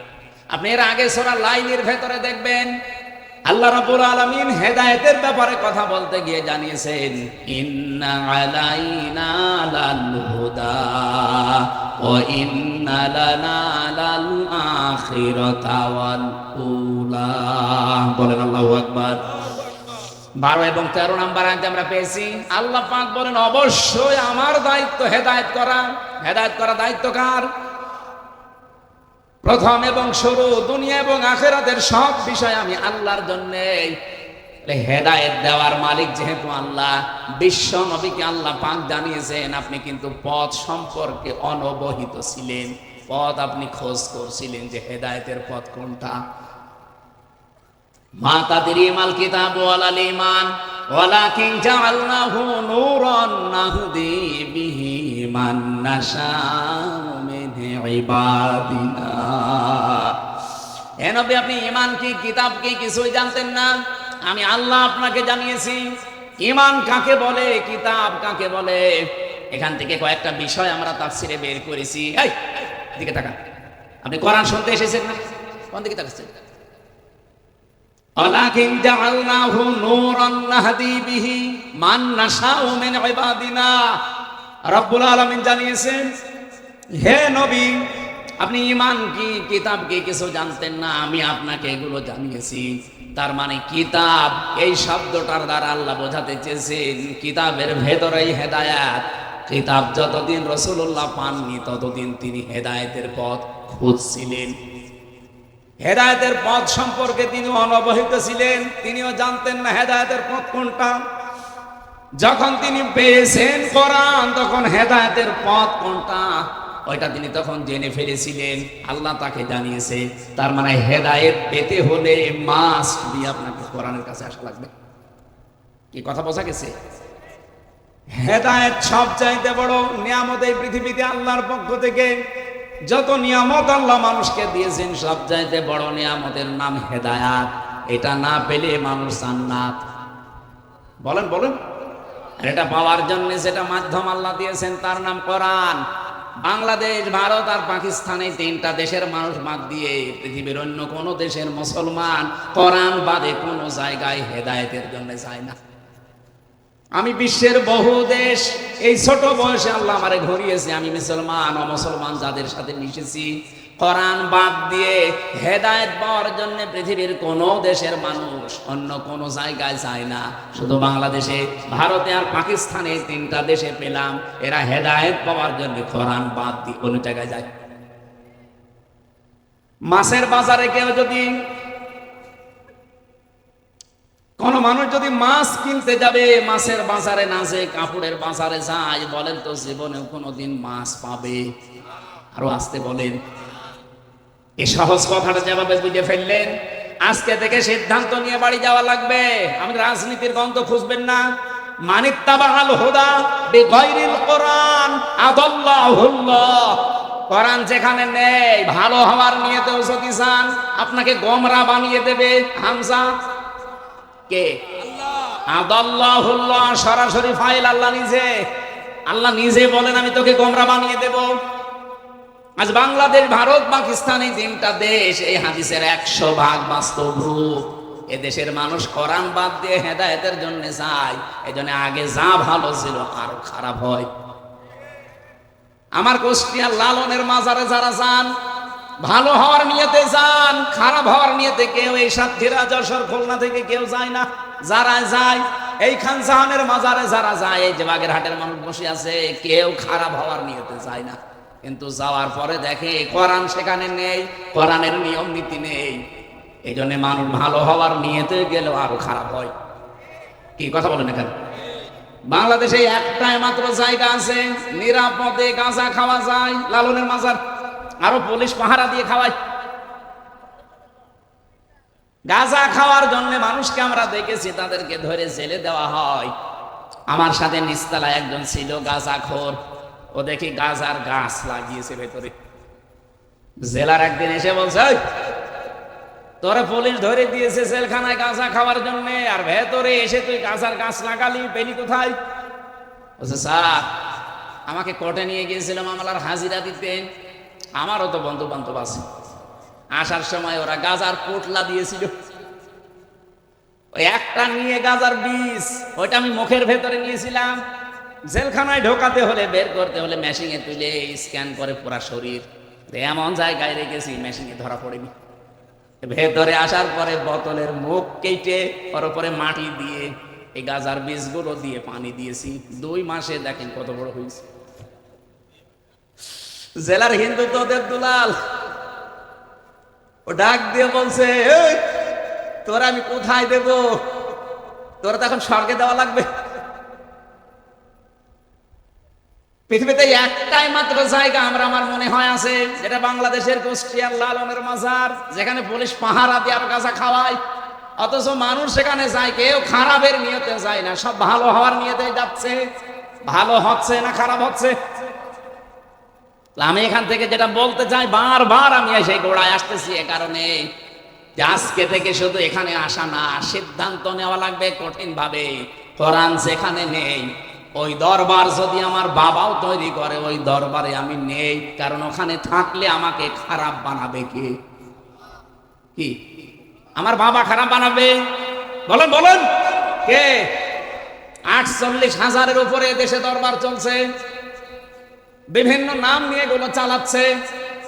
আপনি এর আগে সূরা লাইলের ভেতরে দেখবেন আল্লাহ রাব্বুল আলামিন হেদায়েতের ব্যাপারে কথা বলতে গিয়ে জানিয়েছেন ইন্না আলাইনা লাল হুদা ওয়া ইন্না লানা লাল আখিরাতা ওয়াল উলা। বলেন আল্লাহু আকবার। 12 এবং 13 নম্বর আয়াতে আমরা পেয়েছি আল্লাহ পাক বলেন অবশ্যই আমার দায়িত্ব হেদায়েত করা। হেদায়েত করা দায়িত্ব কার? প্রথম এবং শুরু, দুনিয়া এবং আখিরাতের সব বিষয় আমি আল্লাহর জন্য। হেদায়েত দেওয়ার মালিক যেহেতু আল্লাহ, বিশ্ব নবীকে আল্লাহ পাক জানিয়েছেন আপনি কিন্তু পথ সম্পর্কে অনবহিত ছিলেন। পথ আপনি খোঁজ করছিলেন যে হেদায়েতের পথ কোনটা। মা তাদরি মাল কিতাব ওয়ালাল ঈমান ওয়ালাকিন জাআলনাহু নূরান নাহদি বিহি মান নাশাউ মিন ইবাদিনা। হে নবী, আপনি ঈমান কি, কিতাব কি কিছুই জানতেন না। আমি আল্লাহ আপনাকে জানিয়েছি ঈমান কাকে বলে, কিতাব কাকে বলে। এখান থেকে কয়েকটা বিষয় আমরা তাফসীরে বের করেছি। এই দিকে তাকান, আপনি কোরআন শুনতে এসেছেন না? কোন দিকে তাকাচ্ছেন? ওয়ালাকিন জাআলনাহু নূরান নাহদি বিহি মান নাশাউ মিন ইবাদিনা। রব্বুল আলামিন জানিয়েছেন হে নবী, আপনি ঈমান কি, কিতাব কি কিছু জানতেন না। আমি আপনাকে এগুলো জানিয়েছি। তার মানে কিতাব এই শব্দটার দ্বারা আল্লাহ বোঝাতে চেয়েছেন কিতাবের ভেতরেই হেদায়েত। কিতাব যতদিন রাসূলুল্লাহ পাননি ততদিন তিনি হেদায়েতের পথ খুঁজছিলেন। হেদায়েতের পথ সম্পর্কে তিনি অনবহিত ছিলেন। তিনিও জানতেন না হেদায়েতের পথ কোনটা। যখন তিনি পেয়েছেন কোরআন, তখন হেদায়েতের পথ কোনটা ওইটা তিনি তখন জেনে ফেলেছিলেন। আল্লাহ তাকে জানিয়েছে। তার মানে হেদায়েত পেতে হলে মাস্ট বি আপনাকে কোরআনের কাছে আসা লাগবে। কি কথা বোঝা গেছে? হেদায়েত সবচাইতে বড় নিয়ামত এই পৃথিবীতে আল্লাহর পক্ষ থেকে। যত নিয়ামত আল্লাহ মানুষকে দিয়েছেন সব চাইতে বড় নিয়ামতের নাম হেদায়াত। এটা না পেলে মানুষ জান্নাত। বলেন বলেন। আর এটা পাওয়ার জন্য যেটা মাধ্যম আল্লাহ দিয়েছেন তার নাম কোরআন। বাংলাদেশ, ভারত আর পাকিস্তানে তিনটা দেশের মানুষ বাদ দিয়ে পৃথিবীর অন্য কোন দেশের মুসলমান কোরআন বাদে কোনো জায়গায় হেদায়েতের জন্য যায় না। আমি বিশ্বের বহু দেশ, এই ছোট বয়সে আল্লাহ আমারে ঘুরিয়েছে, আমি মুসলমান অমুসলমান যাদের সাথে মিশেছি, কোরআন বাদ দিয়ে হেদায়েত পাওয়ার জন্য পৃথিবীর কোন দেশের মানুষ অন্য কোন জায়গায় যায় না। শুধু বাংলাদেশে, ভারতে আর পাকিস্তানে তিনটা দেশে পেলাম এরা হেদায়েত পাওয়ার জন্য কোরআন বাদ দিয়ে কোন জায়গায় যায়। মাছের বাজারে কেউ যদি, কোন মানুষ যদি মাছ কিনতে যাবে, মাছের বাজারে না যে কাপড়ের বাজারে যায়, বলেন তো জীবনেও কোনোদিন মাছ পাবে? আরো আসতে বলেন। এই সহজ কথাটা যেভাবে বুঝে ফেললেন, আজকে থেকে সিদ্ধান্ত নিয়ে বাড়ি যাওয়া লাগবে। আমি রাজনীতির গন্ধ খুঁজবেন না। মানিত্তাবাল হুদা বিগাইরিল কোরআন আদাল্লাহুল্লাহ। কোরআন যেখানে নেই, ভালো হওয়ার নিয়তেও যদি চান আপনাকে গোমরা বানিয়ে দেবে। হামজা কে? আদাল্লাহুল্লাহ, সরাসরি ফাইল আল্লাহ নিজে। আল্লাহ নিজে বলেন আমি তোকে গোমরা বানিয়ে দেব। আজ বাংলাদেশ, ভারত, পাকিস্তান এই তিনটা দেশ, এই হাদিসের 100% বাস্তব রূপ। এ দেশের মানুষ কোরআন বাদ দিয়ে হেদায়েতের জন্য যায়, এজন্য আগে যা ভালো ছিল আরো খারাপ হয়। আমার কুষ্টিয়ার লালনের মাজারে যারা যান, ভালো হওয়ার নিয়তে যান, খারাপ হওয়ার নিয়তে কেউ এই সাতক্ষীরা, যশোর, খুলনা থেকে কেউ যায় না। যারা যায় এই খান জাহানের মাজারে যারা যায়, এই যে বাগেরহাটের মানুষ বসে আছে, কেউ খারাপ হওয়ার নিয়তে যায় না। কিন্তু যাওয়ার পরে দেখে কোরআন সেখানে নেই, কোরআনের নিয়ম নীতি নেই। এই জন্য মানুষ ভালো হওয়ার নিয়তে গেলেও আরো খারাপ হয়। কি কথা বলেন এখানে? বাংলাদেশে একটাই মাত্র জায়গা আছে নিরাপদে গাঁজা খাওয়া যায়, লালনের মাজার। আরো পুলিশ পাহারা দিয়ে খাওয়ায়। গাঁজা খাওয়ার জন্য মানুষকে আমরা দেখেছি, তাদেরকে ধরে জেলে দেওয়া হয়। আমার সাথে নিচতলায় একজন ছিল গাঁজাখোর, ও দেখি গাঁজার গাছ লাগিয়েছে ভেতরে। জেলার একদিন এসে বলছে, তোরে পুলিশ ধরে দিয়েছে জেলখানায় গাঁজা খাওয়ার জন্য, আর ভেতরে এসে তুই গাঁজার গাছ লাগালি, পেলি কোথায়? বলছে স্যার, আমাকে কোর্টে নিয়ে গিয়েছিল মামলার হাজিরা দিতে, আমারও তো বন্ধু বান্ধব আছে। আসার সময় ওরা গাঁজার পোটলা দিয়েছিল, ওই একটা নিয়ে গাঁজার বীজ, ওইটা আমি মুখের ভেতরে নিয়েছিলাম। জেলখানায় ঢোকাতে হলে, বের করতে হলে মেশিনে তুলে স্ক্যান করে পুরা শরীর, এমন জায়গায় রেখেছি মেশিনে ধরা পড়েনি। ভেতরে আসার পরে বোতলের মুখ কেটে ওর উপরে মাটি দিয়ে এই গাঁজার বীজগুলো দিয়ে পানি দিয়েছি। 2 মাসে দেখেন কত বড় হয়েছে। জেলার হিন্দু তোদের দুলাল, ও ডাক দিয়ে বলছে, তোরা আমি কোথায় দেব? তোরা তো এখন স্বর্গে দেওয়া লাগবে। পৃথিবীতে একটাই মাত্র জায়গা আমার মনে হয় আছে, যেটা বাংলাদেশের কুষ্টিয়ার লালনের মাজার, যেখানে পুলিশ পাহারা দিয়ে আর গাঁজা খাওয়ায়, অথচ মানুষ সেখানে যায়, কেউ খারাপের নিয়তে যায় না, সব ভালো হওয়ার নিয়তে যাচ্ছে। ভালো হচ্ছে না খারাপ হচ্ছে? আমি এখান থেকে যেটা বলতে চাই, বারবার আমি সেই গোড়ায় আসতেছি এ কারণে যে আজকে থেকে শুধু এখানে আসা না, সিদ্ধান্ত নেওয়া লাগবে কঠিন ভাবে। কোরআন যেখানে নেই, ওই দরবার যদি আমার বাবাও তৈরি করে, ওই দরবারে আমি নেই, কারণ ওখানে থাকলে আমাকে খারাপ বানাবে কে? কি আমার বাবা খারাপ বানাবে? বলেন বলেন, কে? 48,000-এর উপরে দেশে দরবার চলছে, বিভিন্ন নাম নিয়ে এগুলো চালাচ্ছে।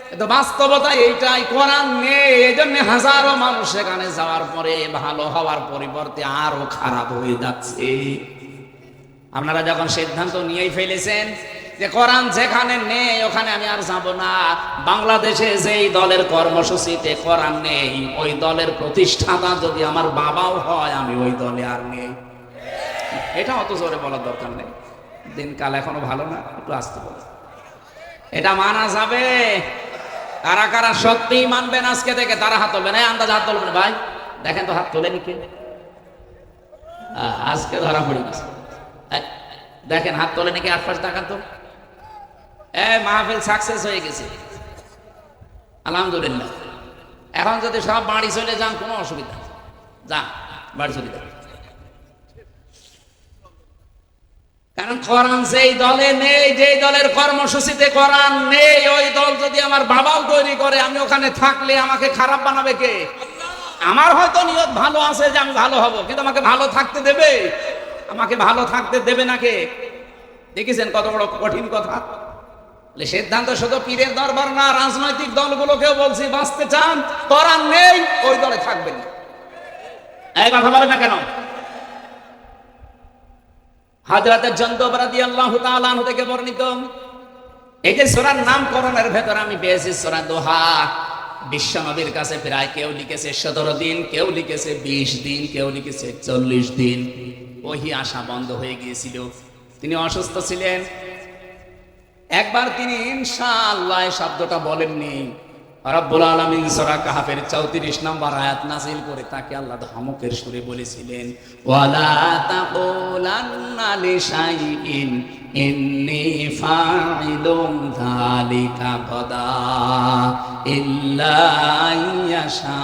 কিন্তু বাস্তবতা এইটাই, কোরআন নেই, এই জন্য হাজারো মানুষ সেখানে যাওয়ার পরে ভালো হওয়ার পরিবর্তে আরো খারাপ হয়ে যাচ্ছে। আপনারা যখন সিদ্ধান্ত নিয়েই ফেলেছেন যে কোরআন যেখানে নেই ওখানে আমি আর যাব না, বাংলাদেশে যেই দলের কর্মসূচিতে কোরআন নেই, ওই দলের প্রতিষ্ঠাতা যদি আমার বাবাও হয়, আমি ওই দলে আর নেই। এটা অত জোরে বলার দরকার নেই, দিনকাল এখনো ভালো না, একটু আসতে বলে। এটা মানা যাবে। কারা কারা সত্যিই মানবেন আজকে থেকে, তারা হাত তুলবেন। আন্দাজ হাত তুলবেন ভাই, দেখেন তো হাত তোলেনি কে? আজকে ধরা পড়ে গেছে। দেখেন হাত তোলেনি কে? আটপাশ দেখান তো। মাহফিল সাকসেস হয়ে গেছে। আলহামদুলিল্লাহ। এখন যদি সব বাড়ি চলে যান কোনো অসুবিধা নেই, যা বাড়ি চলে যান। কারণ কোরআন যেই দলে নেই, যেই দলের কর্মসূচিতে কোরআন নেই, ওই দল যদি আমার বাবাও তৈরি করে, আমি ওখানে থাকলে আমাকে খারাপ বানাবে কে? আমার হয়তো নিয়ত ভালো আছে যে আমি ভালো হব, কিন্তু আমাকে ভালো থাকতে দেবে? আমাকে ভালো থাকতে দেবে না কে? দেখেছেন কত বড় কঠিন কথা। সিদ্ধান্ত শুধু পীরের দরবার না, রাজনৈতিক দলগুলোকেও বলছি, বাঁচতে চান কোরআন নেই ওই দলে থাকবেন। এই কথা বলে না কেন? হযরত জন্দব রাদিয়াল্লাহু তাআলা আনহু থেকে বর্ণিত, এই যে সূরার নামকরণের ভেতর আমি পেয়েছি সূরা দোহা। বিশ্ব নবীর কাছে প্রায় কেউ লিখেছে 17 দিন, কেউ লিখেছে 20 দিন, কেউ লিখেছে 40 দিন। ওহি আসা বন্ধ হয়ে গিয়েছিল, তিনি অসুস্থ ছিলেন। একবার তিনি ইনশাআল্লাহ শব্দটা বলেননি। রব্বুল আলামিন সূরা কাহফের 34 নম্বর আয়াত নাযিল করে তাকে আল্লাহ ধমকের সুরে বলেছিলেন, ওয়ালা তাকুলান্না লিশাইইন ইন্নী ফাইলুম যালিকা গাদা ইল্লা ইয়াশা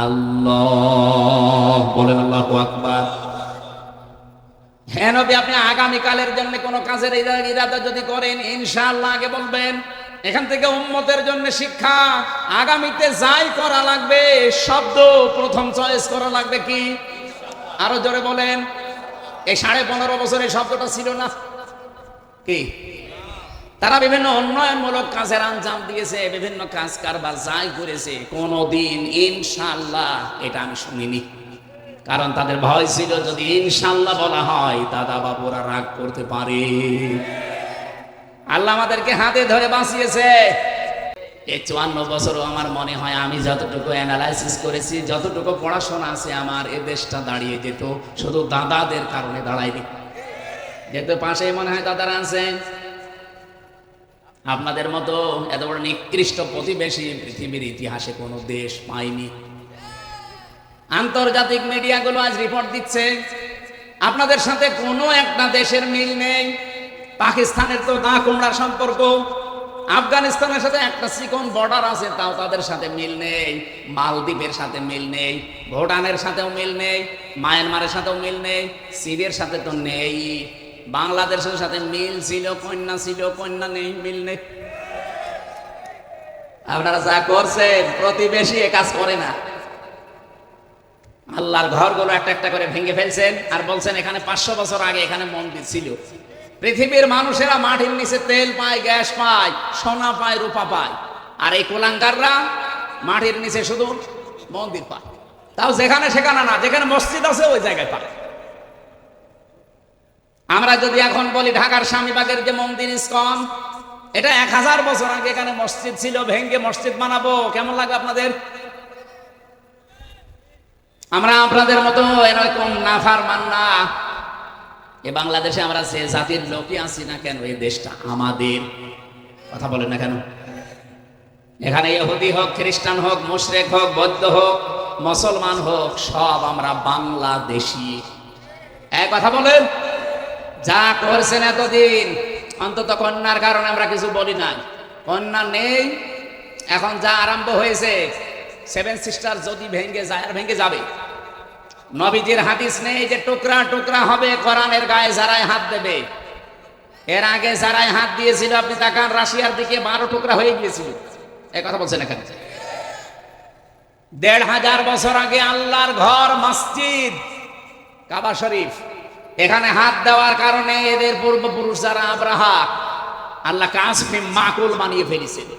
আল্লাহ। বলেন আল্লাহু আকবার। হ্যাঁ নবী, আপনি আগামীকালের জন্য কোন কাজের ইরাদা যদি করেন, ইনশাআল্লাহ আগে বলবেন। এখান থেকে উম্মতের জন্য শিক্ষা, আগামীতে যাই করা লাগবে শব্দ প্রথম চয়েস করা লাগবে কি? আরো জোরে বলেন। এই 15.5 বছর এই শব্দটা ছিল না কি? তারা বিভিন্ন উন্নয়নমূলক কাজের আঞ্জাম দিয়েছে, বিভিন্ন কাজ কারবার যাই করেছে, কোনদিন ইনশাআল্লাহ এটা আমি শুনিনি। কারণ তাদের ভয় ছিল যদি ইনশাআল্লাহ বলা হয় দাদা বাবুরা রাগ করতে পারে। আল্লাহ আমাদেরকে হাতে ধরে বাঁচিয়েছে। এই 54 বছরও আমার মনে হয় আমি যতটুকু অ্যানালাইসিস করেছি, যতটুকু পড়াশোনা আছে আমার, এ দেশটা দাঁড়িয়ে যেত শুধু দাদাদের কারণে দাঁড়ায়নি। যেহেতু পাশেই মনে হয় দাদারা আছেন, আপনাদের মতো এত বড় নিকৃষ্ট প্রতিবেশী পৃথিবীর ইতিহাসে কোনো দেশ পায়নি। আন্তর্জাতিক মিডিয়াগুলো আজ রিপোর্ট দিচ্ছে আপনাদের সাথে কোনো একটা দেশের মিল নেই। পাকিস্তানের তো দা কুমড়ার সম্পর্ক, আফগানিস্তানের সাথে একটা চিকন বর্ডার আছে, তাও তাদের সাথে মিল নেই। মালদ্বীপের সাথে মিল নেই, ভুটানের সাথেও মিল নেই, মায়ানমারের সাথেও মিল নেই, সিরিয়ার সাথে তো নেই। বাংলাদেশের সাথে মিল ছিল, কন্যা ছিল, কন্যা নেই, মিল নেই। আপনারা যা করছেন, প্রতিবেশী এ কাজ করে না। আল্লাহর ঘরগুলো একটা একটা করে ভেঙে ফেলছেন আর বলছেন এখানে 500 বছর আগে এখানে মন্দির ছিল। পৃথিবীর মানুষেরা মাটির নিচে তেল পায়, গ্যাস পায়, সোনা পায়, রূপা পায়, আর এই কুলাঙ্গাররা মাটির নিচে শুধু মন্দির পায়। তাও যেখানে সেখানে না, যেখানে মসজিদ আছে ওই জায়গায় পায়। আমরা যদি এখন বলি ঢাকার স্বামীবাগের যে মন্দির ইসকন, এটা 1000 বছর আগে এখানে মসজিদ ছিল, ভেঙে মসজিদ বানাবো, কেমন লাগে আপনাদের? আমরা আপনাদের মতো এরকম নাফরমান না। এ বাংলাদেশে আমরা যে জাতির লোকই আছি না কেন, এই দেশটা আমাদের। কথা বলেন না কেন? এখানে ইহুদি হোক, খ্রিস্টান হোক, মুশরিক হোক, বৌদ্ধ হোক, মুসলমান হোক, সব আমরা বাংলাদেশী। এক কথা বলেন। যা করছেন এতদিন, অন্তত কন্যার কারণে আমরা কিছু বলি নাই। কন্যা নেই, এখন যা আরম্ভ হয়েছে, 7 সিস্টার যদি ভেঙে যায়, আর ভেঙে যাবে। নবীজির হাদিস নেই যে টুকরা টুকরা হবে কোরআনের গায়ে যারাই হাত দেবে। এর আগে যারাই হাত দিয়েছিল, আপনি তাকান রাশিয়ার দিকে 12 টুকরা হয়ে গিয়েছিল। এই কথা বলছেন এখানে। 1500 বছর আগে আল্লাহর ঘর মসজিদ কাবা শরীফ, এখানে হাত দেওয়ার কারণে এদের পূর্বপুরুষ যারা আব্রাহা, আল্লাহ কাসফে মাকুল বানিয়ে ফেলেছিল।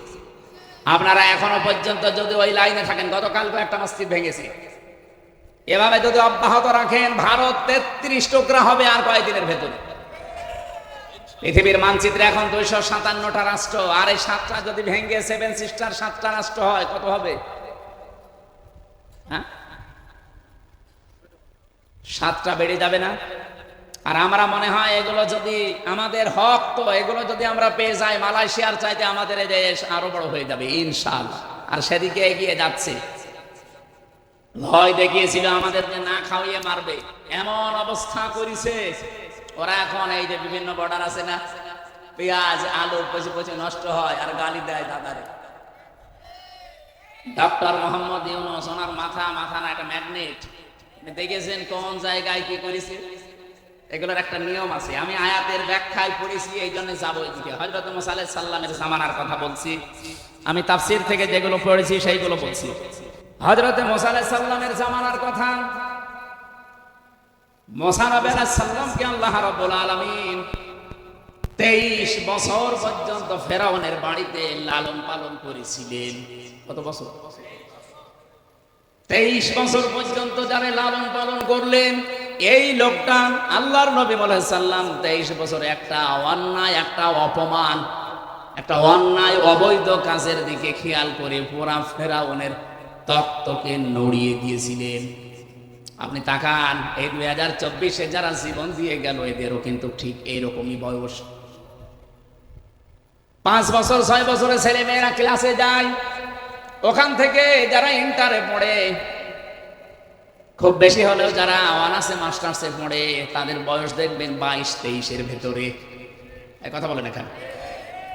আপনারা এখনো পর্যন্ত যদি ওই লাইনে থাকেন, গতকালকে একটা মসজিদ ভেঙেছে, এভাবে যদি অব্যাহত রাখেন, ভারত 33 টুকরা হবে আর কয়েকদিনের ভেতরে। পৃথিবীর মানচিত্রে এখন 257টা রাষ্ট্র, আর এই 7টা যদি ভেঙে 7 সিস্টার 7টা রাষ্ট্র হয়, কত হবে? হ্যাঁ, 7টা বেড়ে যাবে না? আর আমরা মনে হয় এগুলো যদি আমাদের হক, তো এগুলো যদি আমরা পেয়ে যাই, মালয়েশিয়ার চাইতে আমাদের এই দেশ আরো বড় হয়ে যাবে ইনশাআল্লাহ। আর সেদিকে এগিয়ে যাচ্ছে। ভয় দেখিয়েছিল আমাদের যে না খাওয়িয়ে মারবে, এমন অবস্থা করেছে ওরা। এখন এই যে বিভিন্ন বর্ডার আছে না, পেঁয়াজ আলু পচে পচে নষ্ট হয় আর গালি দেয় দাদারে। ডক্টর মোহাম্মদ ইউনূস ওনার মাথা না একটা ম্যাগনেট। দেখেছেন কোন জায়গায় কি করেছে? এগুলোর একটা নিয়ম আছে। আমি আয়াতের ব্যাখ্যায় পড়েছি, এই জন্য যাবো এদিকে। হযরত মুসা আলাইহিস সালামের জামানার কথা বলছি, আমি তাফসীর থেকে যেগুলো পড়েছি সেইগুলো বলছি। হযরত মুসা আলাইহিস সালামের জামানার কথা। মুসা নবী আলাইহিস সালামকে আল্লাহ রাব্বুল আলামিন 23 বছর পর্যন্ত ফেরাউনের বাড়িতে লালন পালন করেছিলেন। কত বছর? 23 বছর পর্যন্ত যারা লালন পালন করলেন, এই লোকটা আল্লাহর নবী আলাইহিস সালাম 23 বছর একটা অন্যায়, একটা অপমান, একটা অন্যায় অবৈধ কাজের দিকে খেয়াল করে পুরা ফেরাউনের তক্তকে নড়িয়ে দিয়েছিলেন। আপনি তাকান, এই 2024-এ যারা জীবন দিয়ে গেল এদেরও কিন্তু ঠিক এইরকমই বয়স। 5 বছর 6 বছরের ছেলে মেয়েরা ক্লাসে যায়, ওখান থেকে যারা ইন্টারে পড়ে, খুব বেশি হলেও যারা অনার্সে মাস্টার্সে পড়ে, তাদের বয়স দেখবেন 22-23-এর ভেতরে। এই কথা বলেন এখানে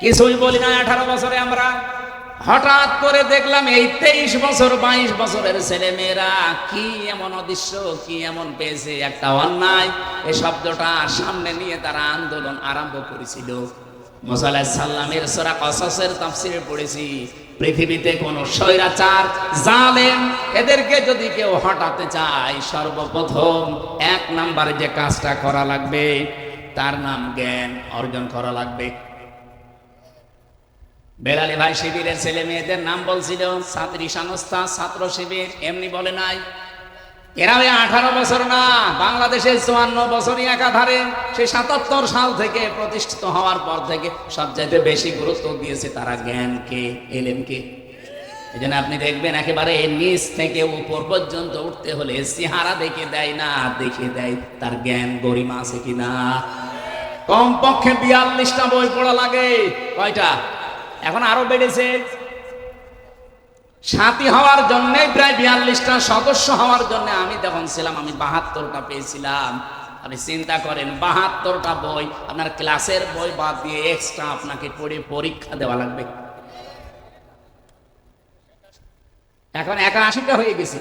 কিছুই বলি না। 18 বছরে আমরা হঠাৎ করে দেখলাম এই 23 বছর 22 বছরের ছেলে মেয়েরা কি এমন অদৃশ্য, কি এমন পেয়েছে, একটা অন্যায় এই শব্দটা সামনে নিয়ে তারা আন্দোলন আরম্ভ করেছিল। মুসা আলাইহিস সালামের সূরা কসসের তাফসীরে পড়েছি, পৃথিবীতে কোন স্বৈরাচার জালেম এদেরকে যদি কেউ হটাতে চায়, সর্বপ্রথম 1 নম্বরে যে কাজটা করা লাগবে তার নাম জ্ঞান অর্জন করা লাগবে। বেলালী ভাই শিবিরের ছেলে মেয়েদের নাম বলছিল, ছাত্রী সংস্থা, ছাত্র শিবির, এমনি বলে নাই। এরা 18 বছর না, বাংলাদেশের 54 বছরই একাধারে। সেই 77 সাল থেকে প্রতিষ্ঠিত হওয়ার পর থেকে সবচাইতে বেশি গুরুত্ব দিয়েছে তারা জ্ঞানকে, এলেমকে। এই জন্য আপনি দেখবেন একেবারে নিচ থেকে উপর পর্যন্ত উঠতে হলে চেহারা দেখে দেয় না, দেখে দেয় তার জ্ঞান গরিমা আছে কিনা। কমপক্ষে 42টা বই পড়া লাগে। কয়টা? এখন আরো বেড়েছে। সাথী হওয়ার জন্য প্রায় 42টা, সদস্য হওয়ার জন্য আমি যখন ছিলাম আমি 72টা পেয়েছিলাম। আপনি চিন্তা করেন, 72টা বই আপনার ক্লাসের বই বাদ দিয়ে এক্সট্রা আপনাকে পড়ে পরীক্ষা দেওয়া লাগবে। এখন 81টা হয়ে গেছে।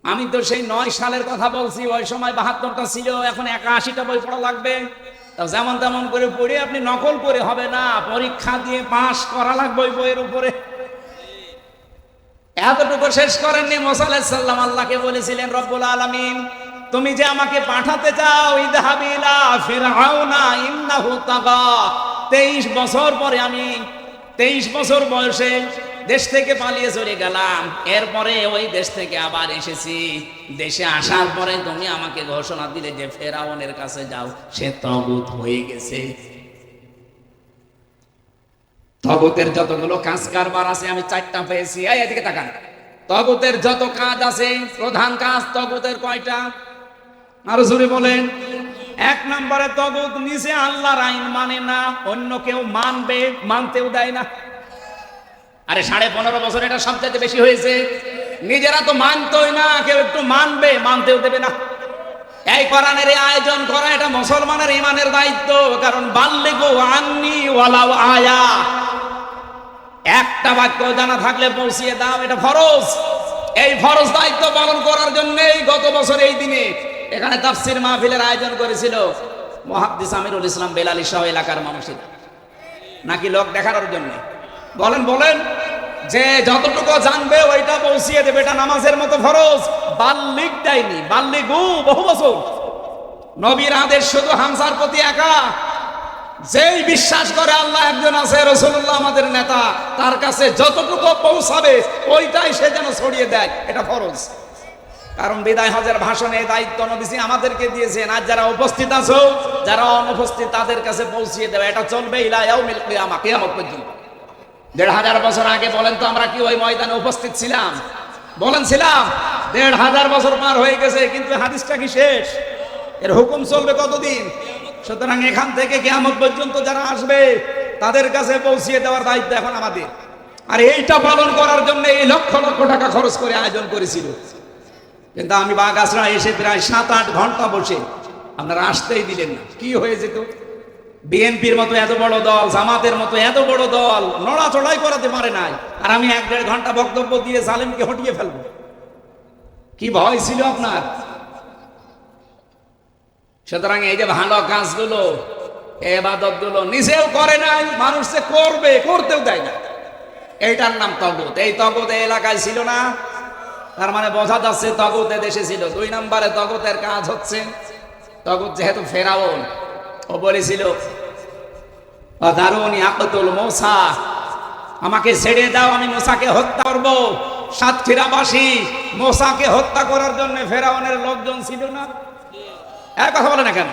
আমি তো সেই 9 সালের কথা বলছি, ওই সময় 72টা ছিল, এখন 81টা বই পড়া লাগবে। যেমন তেমন করে পড়ে আপনি নকল করে হবে না, পরীক্ষা দিয়ে পাস করা লাগবে ওই বইয়ের উপরে। এতটুকু শেষ করেননি মুসা আলাইহিস সালাম, আল্লাহকে বলেছিলেন, রব্বুল আলামিন তুমি যে আমাকে পাঠাতে চাও, ইযহাবি ইলা ফিরআউনা ইন্নাহু তাগা। 23 বছর পরে আমি 23 বছর বয়সে দেশ থেকে পালিয়ে চলে গেলাম, এরপরে ওই দেশ থেকে আবার এসেছি। দেশে আসার পরে তুমি আমাকে ঘোষণা দিলে যে ফেরাউনের কাছে যাও, সে তাগুত হয়ে গেছে। তাগুতের যতগুলো কাজ কারবার আছে আমি 4টা পেয়েছি। এই এদিকে তাকান, তাগুতের যত কাজ আছে, প্রধান কাজ তাগুতের কয়টা? আরো জোরে বলেন। 1 নম্বরে তাগুত নিজে আল্লাহর আইন মানে না, অন্য কেউ মানবে, মানতেও দেয় না। আরে 15.5 বছর এটা সবচেয়ে বেশি হয়েছে। নিজেরা তো মানতোই না, কেউ একটু মানবে, মানতেও দেবে না। এই কোরআনের আয়োজন করা এটা মুসলমানের ঈমানের দায়িত্ব। কারণ বাল্লিগু আন্নি ওয়ালাউ আয়া, একটা বাক্য জানা থাকলে পৌঁছিয়ে দাও, এটা ফরজ। এই ফরজ দায়িত্ব পালন করার জন্যই গত বছর এই দিনে এখানে তাফসীর মাহফিলের আয়োজন করেছিল মুহাদ্দিস আমিরুল ইসলাম বেলালী সহ এলাকার মানুষেরা। নাকি লোক দেখানোর জন্য? বলেন বলেন, যে যতটুকু জানবে ওইটা পৌঁছিয়ে দেবে, এটা নামাজের মতো ফরজ। বাল্লিগ দেয়নি, বাল্লিগু বহু বছর। নবীর আদেশ শুধু হামজার প্রতি একা। যেই বিশ্বাস করে আল্লাহ একজন আছে, রাসূলুল্লাহ আমাদের নেতা, তার কাছে যতটুকু পৌঁছাবে ওইটাই সে যেন ছড়িয়ে দেয়, এটা ফরজ। কারণ বিদায় হজের ভাষণে দায়িত্ব নবীজি আমাদেরকে দিয়েছেন। আজ যারা উপস্থিত আছো, যারা অনুপস্থিত, তাদের কাছে পৌঁছিয়ে দেবে, এটা চলবে ইলা ইয়াউমিল কিয়ামা, কিয়ামত পর্যন্ত। 1500 বছর আগে বলেন তো আমরা কি ওই ময়দানে উপস্থিত ছিলাম? বলেন ছিলাম? 1500 বছর পার হয়ে গেছে, কিন্তু হাদিসটা কি শেষ? এর হুকুম চলবে কতদিন? সুতরাং এখান থেকে কিয়ামত পর্যন্ত যারা আসবে তাদের কাছে পৌঁছিয়ে দেওয়ার দায়িত্ব এখন আমাদের। আর এইটা পালন করার জন্য এই লক্ষ লক্ষ টাকা খরচ করে আয়োজন করেছিল। কিন্তু আমি বাগাসরা এসে প্রায় 7-8 ঘন্টা বসে, আপনারা আসতেই দিলেন না। কি হয়ে যেত? বিএনপির মতো এত বড় দল, জামাতের মতো এত বড় দল নড়াচড়াই করাতে পারে নাই, আর আমি 1-1.5 ঘন্টা বক্তব্য দিয়ে জালেমকে হটিয়ে ফেলবো। কি ভয় ছিল আপনার? সুতরাং এই যে ভালো কাজগুলো, ইবাদত গুলো নিজেও করে নাই, মানুষে করবে, করতেও দেয় না, এইটার নাম তগুত। এই তগুত এই এলাকায় ছিল না, তার মানে বোঝা যাচ্ছে তগুত দেশে ছিল। 2 নম্বরে তগুতের কাজ হচ্ছে, তগুত যেহেতু ফেরাউন, ও বলেছিল দারুনি আকতুল মূসা, আমাকে ছেড়ে দাও, আমি মূসাকে হত্যা করব। সাতক্ষীরাবাসী মূসাকে হত্যা করার জন্য ফেরাউনের লোকজন ছিল না? এক কথা বলে না কেন?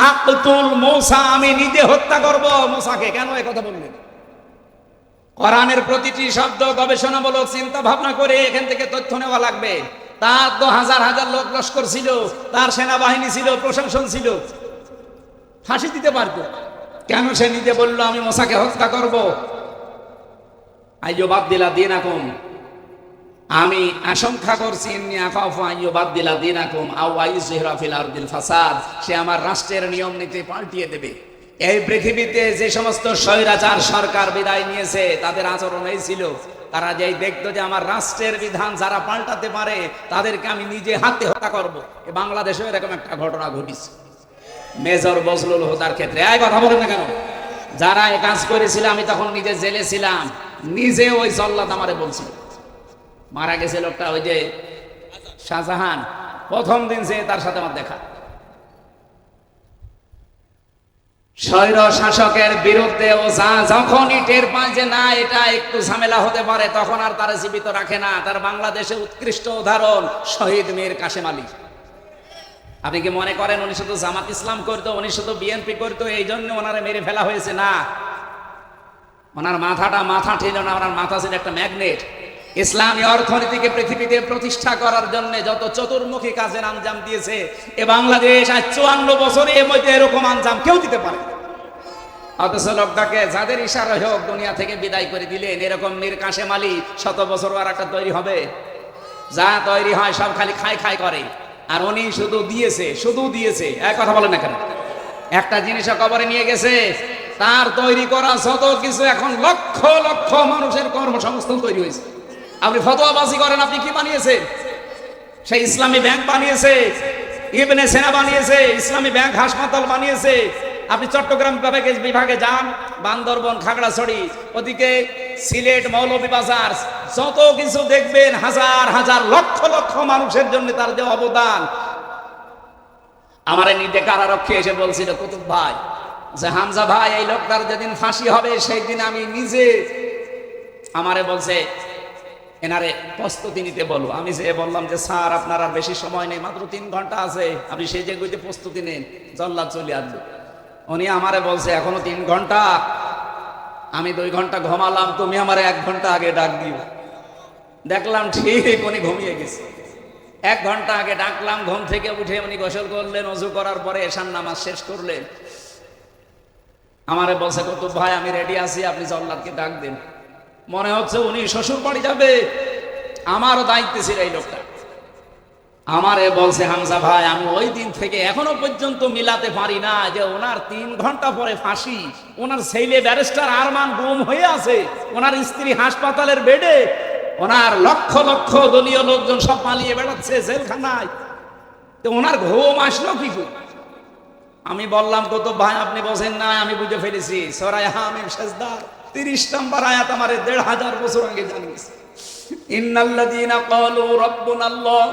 আকতুল মূসা, আমি নিজে হত্যা করব মূসাকে। কেন এই কথা বললেন? কোরআনের প্রতিটি শব্দ গবেষণামূলক চিন্তা ভাবনা করে এখান থেকে তথ্য নেওয়া লাগবে। তার তো হাজার হাজার লোক লস্কর ছিল, তার সেনাবাহিনী ছিল, প্রশাসন ছিল, ফাঁসি দিতে পারতো। কেন সে নিজে বললো আমি মূসাকে হত্যা করব? আইয়ুবাদদিলা দীনাকুম, আমি আশঙ্কা করছি, ইন্নী আখাফু আইয়ুবাদদিলা দীনাকুম আও আইয়ুযহিরা ফিল আরদিল ফাসাদ, সে আমার রাষ্ট্রের নিয়ম নীতি পাল্টিয়ে দেবে। এই পৃথিবীতে যে সমস্ত স্বৈরাচার সরকার বিদায় নিয়েছে তাদের আচরণ এই ছিল, তারা যেই দেখতো যে আমার রাষ্ট্রের বিধান যারা পাল্টাতে পারে তাদেরকে আমি নিজে হাতে হত্যা করব। বাংলাদেশেও এরকম একটা ঘটনা ঘটেছে মেজর বজলুল হুদার ক্ষেত্রে। এই কথা বলেন না কেন? যারা এই কাজ করেছিল, আমি তখন নিজে জেলে ছিলাম, নিজে ওই জল্লাদ আমারে বলছিল। মারা গেছে লোকটা, ওই যে শাহজাহান, প্রথম দিন যে তার সাথে আমার দেখা। স্বৈর শাসকের বিরুদ্ধে ও যখনই টের পায় যে না এটা একটু ঝামেলা হতে পারে, তখন আর তারা জীবিত রাখে না। তার বাংলাদেশে উৎকৃষ্ট উদাহরণ শহীদ মীর কাশেম আলী। আপনি কি মনে করেন উনি শুধু জামাত ইসলাম করতো, উনি শুধু বিএনপি করতো এই জন্য ওনারে মেরে ফেলা হয়েছে? না, ওনার মাথাটা মাথা ছিল না, ওনার মাথা ছিল একটা ম্যাগনেট। ইসলামী অর্থনীতিকে পৃথিবীতে প্রতিষ্ঠা করার জন্য যত চতুর্মুখী কাজের আঞ্জাম দিয়েছে এ বাংলাদেশ আজ 54 বছরে এর মধ্যে এরকম আঞ্জাম কেউ দিতে পারে। অথচ লোকটাকে যাদের ইশারা হোক দুনিয়া থেকে বিদায় করে দিলেন। এরকম মীর কাশেম আলী 100 বছর আর একটা তৈরি হবে? যা তৈরি হয় সব খালি খাই খাই করে, আর উনি শুধু দিয়েছে, শুধু দিয়েছে। এক কথা বলেন না কেন? একটা জিনিসও কবরে নিয়ে গেছে, তার তৈরি করা যত কিছু এখন লক্ষ লক্ষ মানুষের কর্মসংস্থান তৈরি হয়েছে। আপনি ফতোয়াবাজি করেন, আপনি কি বানিয়েছেন? সেই ইসলামী ব্যাংক বানিয়েছে, ইবনে সেনা বানিয়েছে, ইসলামী ব্যাংক হাসপাতাল বানিয়েছে। আপনি চট্টগ্রাম বিভাগে যান, বান্দরবন, খাগড়াছড়ি, ওদিকে সিলেট, মৌলভীবাজার, যত কিছু দেখবেন হাজার হাজার লক্ষ লক্ষ মানুষের জন্য তার যে অবদান। আমার নিজে কারারক্ষী এসে বলছিল কুতুব ভাই যে হামজা ভাই এই লোকটার যেদিন ফাঁসি হবে সেই দিন আমি নিজে, আমারে বলছে এনারে প্রস্তুতি নিতে বলো। আমি যে বললাম যে স্যার আপনার আর বেশি সময় নেই, মাত্র 3 ঘন্টা আছে, আপনি সেই যে গইতে প্রস্তুতি নেন, জল্লাদ চলে আসবে। উনি আমারে বলছে এখনো 3 ঘন্টা। আমি 2 ঘন্টা ঘুমালাম, তুমি আমারে 1 ঘন্টা আগে ডাক দিও। দেখলাম ঠিক উনি ঘুমিয়ে গেছে। 1 ঘন্টা আগে ডাকলাম, ঘুম থেকে উঠে উনি গোসল করলেন, ওযু করার পরে এশার নামাজ শেষ করলেন। আমারে বলছে কুতুব ভাই আমি রেডি আছি, আপনি জল্লাদকে ডাক দেন। মনে হচ্ছে উনি শ্বশুর বাড়ি যাবে। আমারও দায়িত্ব ছিল এই লোকটা। আমারে বলছে হামজা ভাই আমি ওই দিন থেকে এখনো পর্যন্ত মিলাতে পারি না যে ওনার 3 ঘন্টা পরে ফাঁসি, ওনার ছেলে ব্যারিস্টার আরমান গুম হয়ে আছে, ওনার স্ত্রী হাসপাতালের বেডে, ওনার লক্ষ লক্ষ দলীয় লোকজন সব পালিয়ে বেড়াচ্ছে জেলখানায়, তো ওনার ঘুম আসলো কি করে? আমি বললাম কুতুব ভাই আপনি বোঝেন না, আমি বুঝে ফেলেছি। সূরা হামিম সেজদা 30 নম্বর আয়াত আমারে 1500 বছর আগে জানিয়েছে। ইন্নাল্লাযীনা ক্বালু রাব্বুনাল্লাহ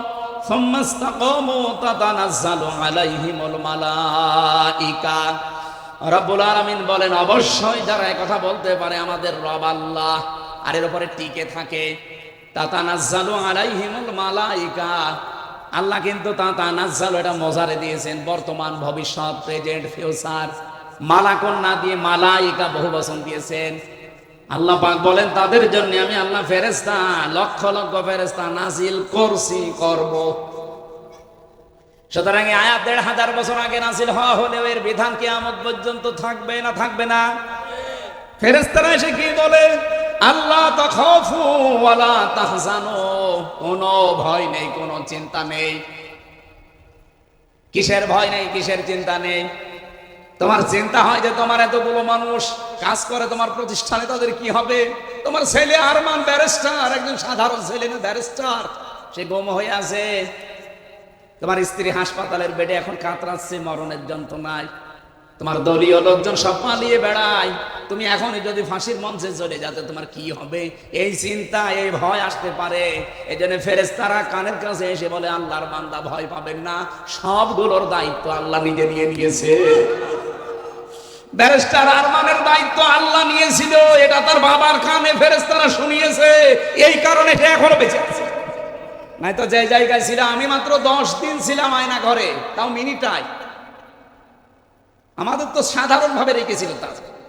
সুম্মা ইসতাকামু তাতানাজ্জালু আলাইহিমুল মালাইকা। রব্বুল আলামিন বলেন অবশ্যই যারা এই কথা বলতে পারে আমাদের রব আল্লাহ, আর এর উপরে টিকে থাকে, তাতানাজ্জালু আলাইহিমুল মালাইকা। আল্লাহ কিন্তু তাতানাজ্জালু এটা মজারে দিয়েছেন, বর্তমান, ভবিষ্যৎ, প্রেজেন্ট, ফিউচার। মালাকুন না দিয়ে মালাইকা বহু বচন দিয়েছেন। আল্লাহ পাক বলেন তাদের জন্য আমি আল্লাহ ফেরেশতা, লক্ষ লক্ষ ফেরেশতা নাজিল করছি, করব। সুতরাং এই আয়াত 1500 বছর আগে নাজিল হওয়া হলেও এর বিধান কিয়ামত পর্যন্ত থাকবে না, থাকবে না? ফেরেশতারা এসে কি বলে? আল্লাহ তাখাফু ওয়ালা তাহজানু, কোনো ভয় নেই, কোনো চিন্তা নেই। কিসের ভয় নেই, কিসের চিন্তা নেই? তোমার চিন্তা হয় যে তোমার এতগুলো মানুষ কাজ করে তোমার প্রতিষ্ঠানে, তাদের কি হবে? তোমার ছেলে আরমান ব্যারিস্টার, একজন সাধারণ ছেলে না, ব্যারিস্টার, সে গুম হয়ে আছে। তোমার স্ত্রী হাসপাতালের বেডে এখন কাতরাচ্ছে মরণের যন্ত্রণায়। তোমার দলীয় লোকজন সব পালিয়ে বেড়ায়। তুমি এখনই যদি ফাঁসির মঞ্চে চলে যাতে তোমার কি হবে, এই চিন্তা, এই ভয় আসতে পারে। এই জন্য ফেরেশতারা কানের কাছে এসে বলে, আল্লাহর বান্দা ভয় পাবেন না, সবগুলোর দায়িত্ব আল্লাহ নিজে নিয়ে নিয়েছে। ব্যারিস্টার আরমানের দায়িত্ব আল্লাহ নিয়েছিল, এটা তার বাবার কানে ফেরেশতারা শুনিয়েছে, এই কারণে সে এখনো বেঁচে আছে। নাই তো যে জায়গায় ছিলাম আমি, মাত্র 10 দিন ছিলাম আয়না ঘরে, তাও মিনিটাই। আমাদের তো সাধারণ ভাবে রেখেছিল,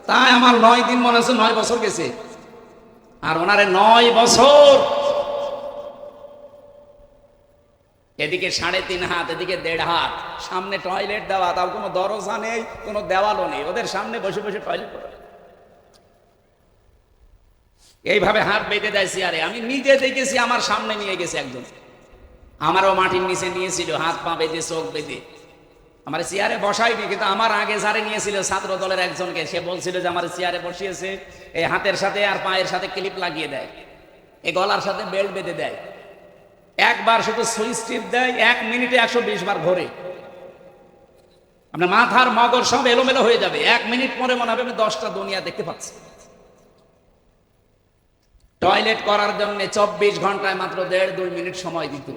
তাই আমার 9 দিন মনে হচ্ছে 9 বছর গেছে। আর ওনারে 9 বছর, এদিকে 3.5 হাত, এদিকে 1.5 হাত, সামনে টয়লেট দেওয়া, তাও কোনো দরজা নেই, কোনো দেওয়ালও নেই, ওদের সামনে বসে বসে টয়লেট করে এইভাবে হাত বেঁধে দেয় চেয়ারে। আমি নিজে দেখেছি, আমার সামনে নিয়ে গেছে একজন, আমারও মাটির নিচে নিয়েছিল, হাত পা বেঁধে, চোখ বেঁধে। আমার চেয়ারে বসাইনি, কিন্তু আমার আগে যারে নিয়েছিল ছাত্র দলের একজনকে, সে বলছিল যে আমার চেয়ারে বসিয়েছে, এই হাতের সাথে আর পায়ের সাথে ক্লিপ লাগিয়ে দেয়, এই গলার সাথে বেল্ট বেঁধে দেয়, একবার শুধু সুইচ টিপ দেয়, 1 মিনিটে 120 বার ঘোরে। আপনার মাথার মগজ সব এলোমেলো হয়ে যাবে, 1 মিনিট পরে মনে হবে আমি 10টা দুনিয়া দেখতে পাচ্ছি। টয়লেট করার জন্য 24 ঘন্টায় মাত্র 1.5-2 মিনিট সময় দিত।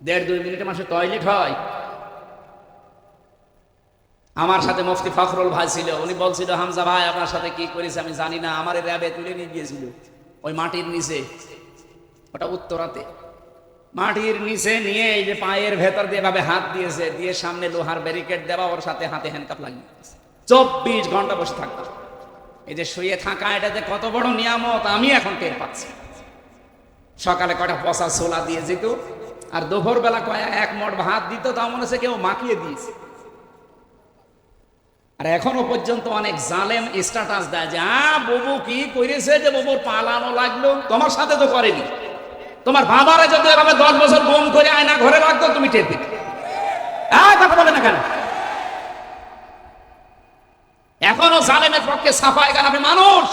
1.5-2 মিনিটে মাসে টয়লেট হয়। আমার সাথে মুফতি ফখরুল ভাই ছিল, উনি বলছিল, হামজা ভাই আপনার সাথে কি করেছে আমি জানি না, আমার র্যাবে তুলে নিয়ে গিয়েছিল ওই মাটির নিচে, ওটা উত্তরাতে, মাটির নিচে নিয়ে এই যে পায়ের ভেতর দিয়ে ভাবে হাত দিয়েছে, দিয়ে সামনে লোহার ব্যারিকেড দেওয়া, ওর সাথে হাতে হ্যান্ডকাপ লাগিয়ে 24 ঘন্টা বসে থাকতাম। এই যে শুয়ে থাকা, এটা যে কত বড় নিয়ামত আমি এখন টের পাচ্ছি। সকালে কটা পচা ছোলা দিয়ে যেত, আর দুপুর বেলা এক মোট ভাত দিত, তা মনে হচ্ছে কেউ মাখিয়ে দিয়েছে। আর এখনো পর্যন্ত অনেক জালেম স্ট্যাটাস দেয় যে বাবু কি করেছে, যে বাবুর পালানো লাগলো, তোমার সাথে তো করেনি। তোমার বাবারে যদি এভাবে 10 বছর গুম করে আয়না ঘরে রাখতো, তুমি টের পেতে। কথা বলে না কেন? এখনো জালেমের পক্ষে সাফাই গালাবে মানুষ।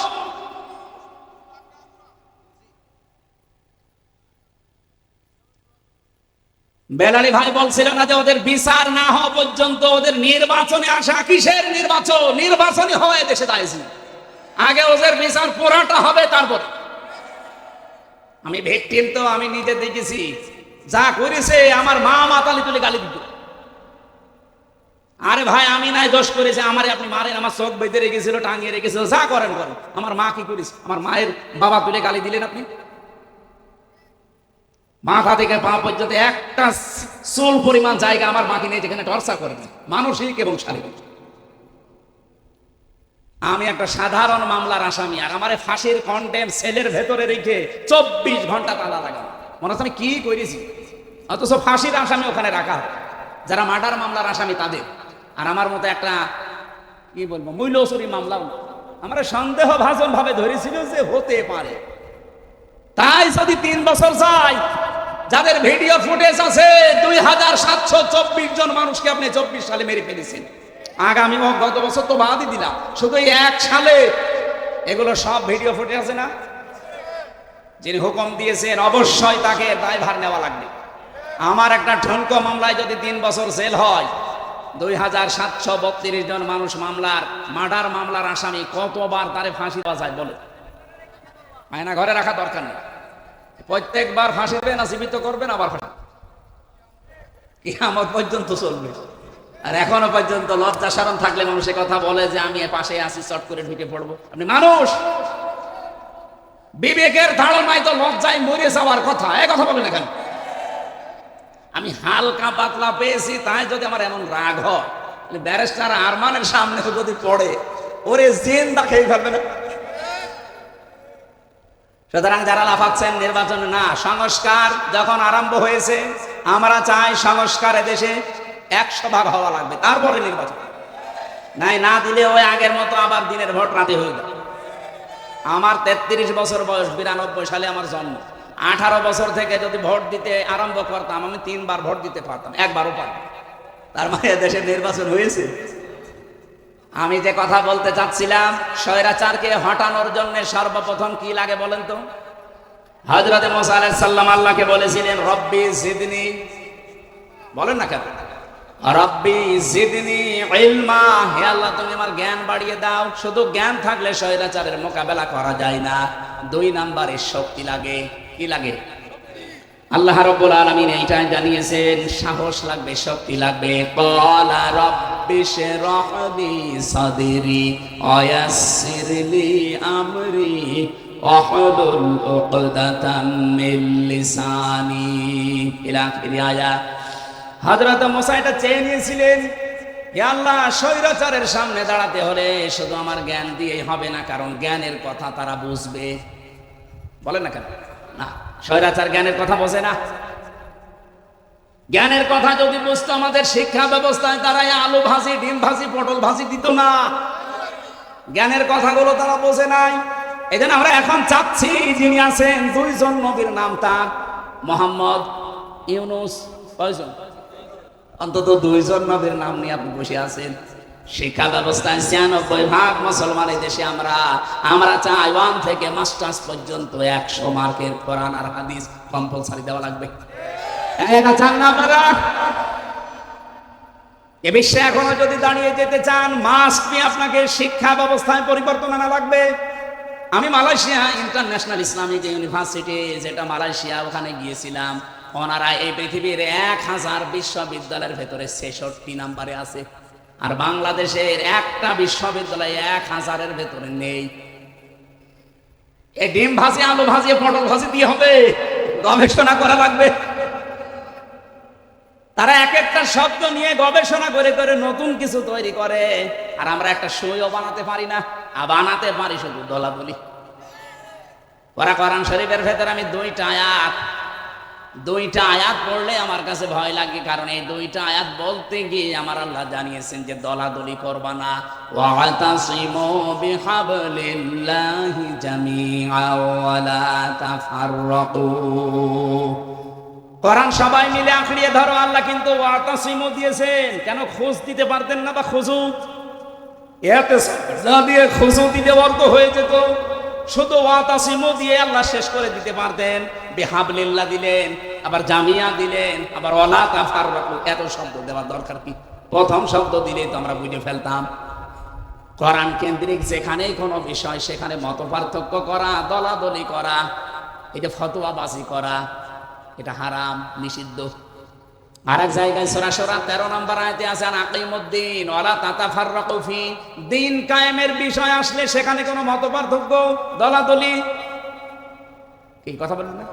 বেলালি ভাই বলছিল না যে ওদের বিচার না হওয়া পর্যন্ত ওদের নির্বাচনে আসা, কিসের নির্বাচন? নির্বাচনী হয় দেশে দাঁড়িয়েছি, আগে ওদের বিচার পুরাটা হবে, তারপর। আমি ভিকটিম, তো আমি নিজে দেখেছি যা করেছে। আমার মা মাতালি তুলে গালি দিত, আরে ভাই আমি নাই দোষ করেছে, আমারে আপনি মারেন, আমার চোখ বেঁধে রেখেছিল, টাঙিয়ে রেখেছিল, যা করেন করেন, আমার মা কি করেছে? আমার মায়ের বাবা তুলে গালি দিলেন আপনি। মাথা থেকে পা পর্যন্ত একটা চুল পরিমাণ জায়গা আমার বাকি নেই যেখানে টর্চার করেন, মানসিক এবং শারীরিক। আমি একটা সাধারণ মামলার আসামি, আর আমার ফাঁসির কন্টেম সেলের ভেতরে রেখে 24 ঘন্টা তালা লাগানো, মনে হচ্ছে আমি কি করেছি। অথচ ফাঁসির আসামি ওখানে রাখা, যারা মার্ডার মামলার আসামি তাদের। আর আমার মতো একটা কি বলবো মূল্যচুরি মামলাও না, আমার সন্দেহ ভাজন ভাবে ধরেছিল যে হতে পারে। তাই যদি 3 বছর যায়, যাদের ভিডিও ফুটেজ আছে, 2724 জন মানুষকে আপনি 24 সালে মেরে ফেলেছেন। আগামী গত বছর তো বাদই দিলাম, শুধু 1 সালে এগুলো সব ভিডিও ফুটেজ আছে না। যিনি হুকুম দিয়েছেন অবশ্যই তাকে দায়ভার নেওয়া লাগবে। আমার একটা ঠনকো মামলায় যদি 3 বছর জেল হয়, 2732 জন মানুষ মামলার মার্ডার মামলার আসামি, কতবার তারে ফাঁসি দেওয়া যায় বলে? আয়না ঘরে রাখা দরকার নেই, প্রত্যেকবার ফাঁসি দেবেন, জীবিত করবেন, আবার ফাঁসি, কিয়ামত পর্যন্ত চলবে। আর এখনো পর্যন্ত লজ্জা শরম থাকলে মানুষের কথা বলে যে আমি পাশে আছি, চট করে ঢুকে পড়বো। আপনি মানুষ, বিবেকের ধারণায় তো লজ্জায় মরে যাওয়ার কথা, এই কথা বলেন না কেন? আমি হালকা পাতলা পেয়েছি, তাই যদি আমার এমন রাগ হয়, ব্যারিস্টার আরমানের সামনে যদি পড়ে, ওরে জিন্দা খেয়ে ফেলবে না। সুতরাং যারা লাফাচ্ছেন নির্বাচনে না, সংস্কার যখন আরম্ভ হয়েছে, আমরা চাই সংস্কার দেশে 100% হওয়া লাগবে, তারপরে নির্বাচন। নাই না দিলে ওই আগের মতো আবার দিনের ভোট রাতে হয়ে যাবে। আমার 33 বছর বয়স, 92 সালে আমার জন্ম। 18 বছর থেকে যদি ভোট দিতে আরম্ভ করতাম, আমি 3 বার ভোট দিতে পারতাম, একবারও পারতাম। তার মানে দেশের নির্বাচন হয়েছে। আমি যে কথা বলতে চাচ্ছিলাম, স্বৈরাচারকে হটানোর জন্য সর্বপ্রথম কি লাগে বলেন তো? হযরত মুসা আলাইহিস সালাম আল্লাহকে বলেছিলেন রব্বি জিদনি, বলেন না কেন? রব্বি জিদনি ইলমা, হে আল্লাহ তুমি আমার জ্ঞান বাড়িয়ে দাও। শুধু জ্ঞান থাকলে স্বৈরাচারের মোকাবেলা করা যায় না, 2 নম্বরে শক্তি লাগে। কি লাগে? আল্লাহ রাব্বুল আলামিন এইটা জানিয়েছেন, সাহস লাগবে, শক্তি লাগবে। ক্বালা রাব্বিশরাহ লি সাদরি ওয়ায়াসসির লি আমরি ওয়াহলুল উকদাতাম মিন লিসানি ইলা আখিরি আয়াত। হযরত মুসা এটা চেয়ে নিয়েছিলেন, হে আল্লাহ স্বৈরাচারের সামনে দাঁড়াতে হলে শুধু আমার জ্ঞান দিয়েই হবে না, কারণ জ্ঞানের কথা তারা বুঝবে। বলেন না কেন? না, স্বৈরাচার জ্ঞানের কথা বোঝে না। জ্ঞানের কথা যদি বুঝতো আমাদের শিক্ষা ব্যবস্থায় তারা আলু ভাজি, ডিম ভাজি, পটল ভাজি দিত না। জ্ঞানের কথাগুলো তারা বোঝে নাই। এই জন্য আমরা এখন চাচ্ছি যিনি আছেন 2 জন নবীর নাম তার মোহাম্মদ, ইউনুস, কয়জন? অন্তত 2 জন নবীর নাম নিয়ে আপনি বসে আছেন। শিক্ষা ব্যবস্থায় 96% মুসলমান এই দেশে আমরা চাই 1 থেকে মাস্টার্স পর্যন্ত 100 মার্কের কোরআন আর হাদিস কম্পালসারি দেওয়া লাগবে। এটা চান না আপনারা? এ বিশ্বে এখনো যদি দাঁড়িয়ে যেতে চান, মাস্ট বি আপনাকে শিক্ষা ব্যবস্থায় পরিবর্তন আনা লাগবে। আমি মালয়েশিয়া ইন্টারন্যাশনাল ইসলামিক ইউনিভার্সিটি, যেটা মালয়েশিয়া, ওখানে গিয়েছিলাম। ওনারা এই পৃথিবীর 1000 বিশ্ববিদ্যালয়ের ভেতরে 66 নম্বরে আছে, আর বাংলাদেশের একটা বিশ্ববিদ্যালয় 1000-এর ভেতরে নেই। এই ডিম ভাজি, আলু ভাজি, পটল ভাজি দিয়ে হবে? গবেষণা করা লাগবে। তারা এক একটা শব্দ নিয়ে গবেষণা করে করে নতুন কিছু তৈরি করে, আর আমরা একটা সইও বানাতে পারি না। বানাতে পারি শুধু দলাদলি। ওরা কোরআন শরীফের ভেতরে আমি 2টা আয়াত পড়লে আমার কাছে ভয় লাগে, কারণ এই 2টা আয়াত বলতে গিয়ে আমার আল্লাহ জানিয়েছেন যে দলাদলি করবা না। ওয়াতাসিমু বিহাবলিল্লাহি জামিআ ওয়া লা তাফাররাকু, কোরআন সবাই মিলে আঁকড়িয়ে ধরো। আল্লাহ কিন্তু ওয়াতাসিমু দিয়েছেন, কেন খোঁজ দিতে পারতেন না? বা খুজু, এতে যা দিয়ে খুজু দিতে বলতো হয়ে যেত। শুধু ওয়াতাসিমু দিয়ে আল্লাহ শেষ করে দিতে পারতেন। বিহাবলিল্লাহ দিলেন, আবার জামিয়া দিলেন, আবার ওয়ালা তাফাররাকু। এত শব্দ দেওয়ার দরকার কি? প্রথম শব্দ দিলেই তো আমরা বুঝে ফেলতাম। কোরআন কেন্দ্রিক যেখানেই কোনো বিষয়, সেখানে মত পার্থক্য করা, দলাদলি করা, এটা ফতোয়াবাজি করা, এটা হারাম, নিষিদ্ধ। আর এক জায়গায় সূরা শুরা 13 নম্বর আয়াতে আছে আকিমুদ্দিন ওয়ালা তাতাফাররাকু ফি, দিন কায়েমের বিষয় আসলে সেখানে কোনো মতপার্থক্য, দলাদলি, কি কথা বলেন না?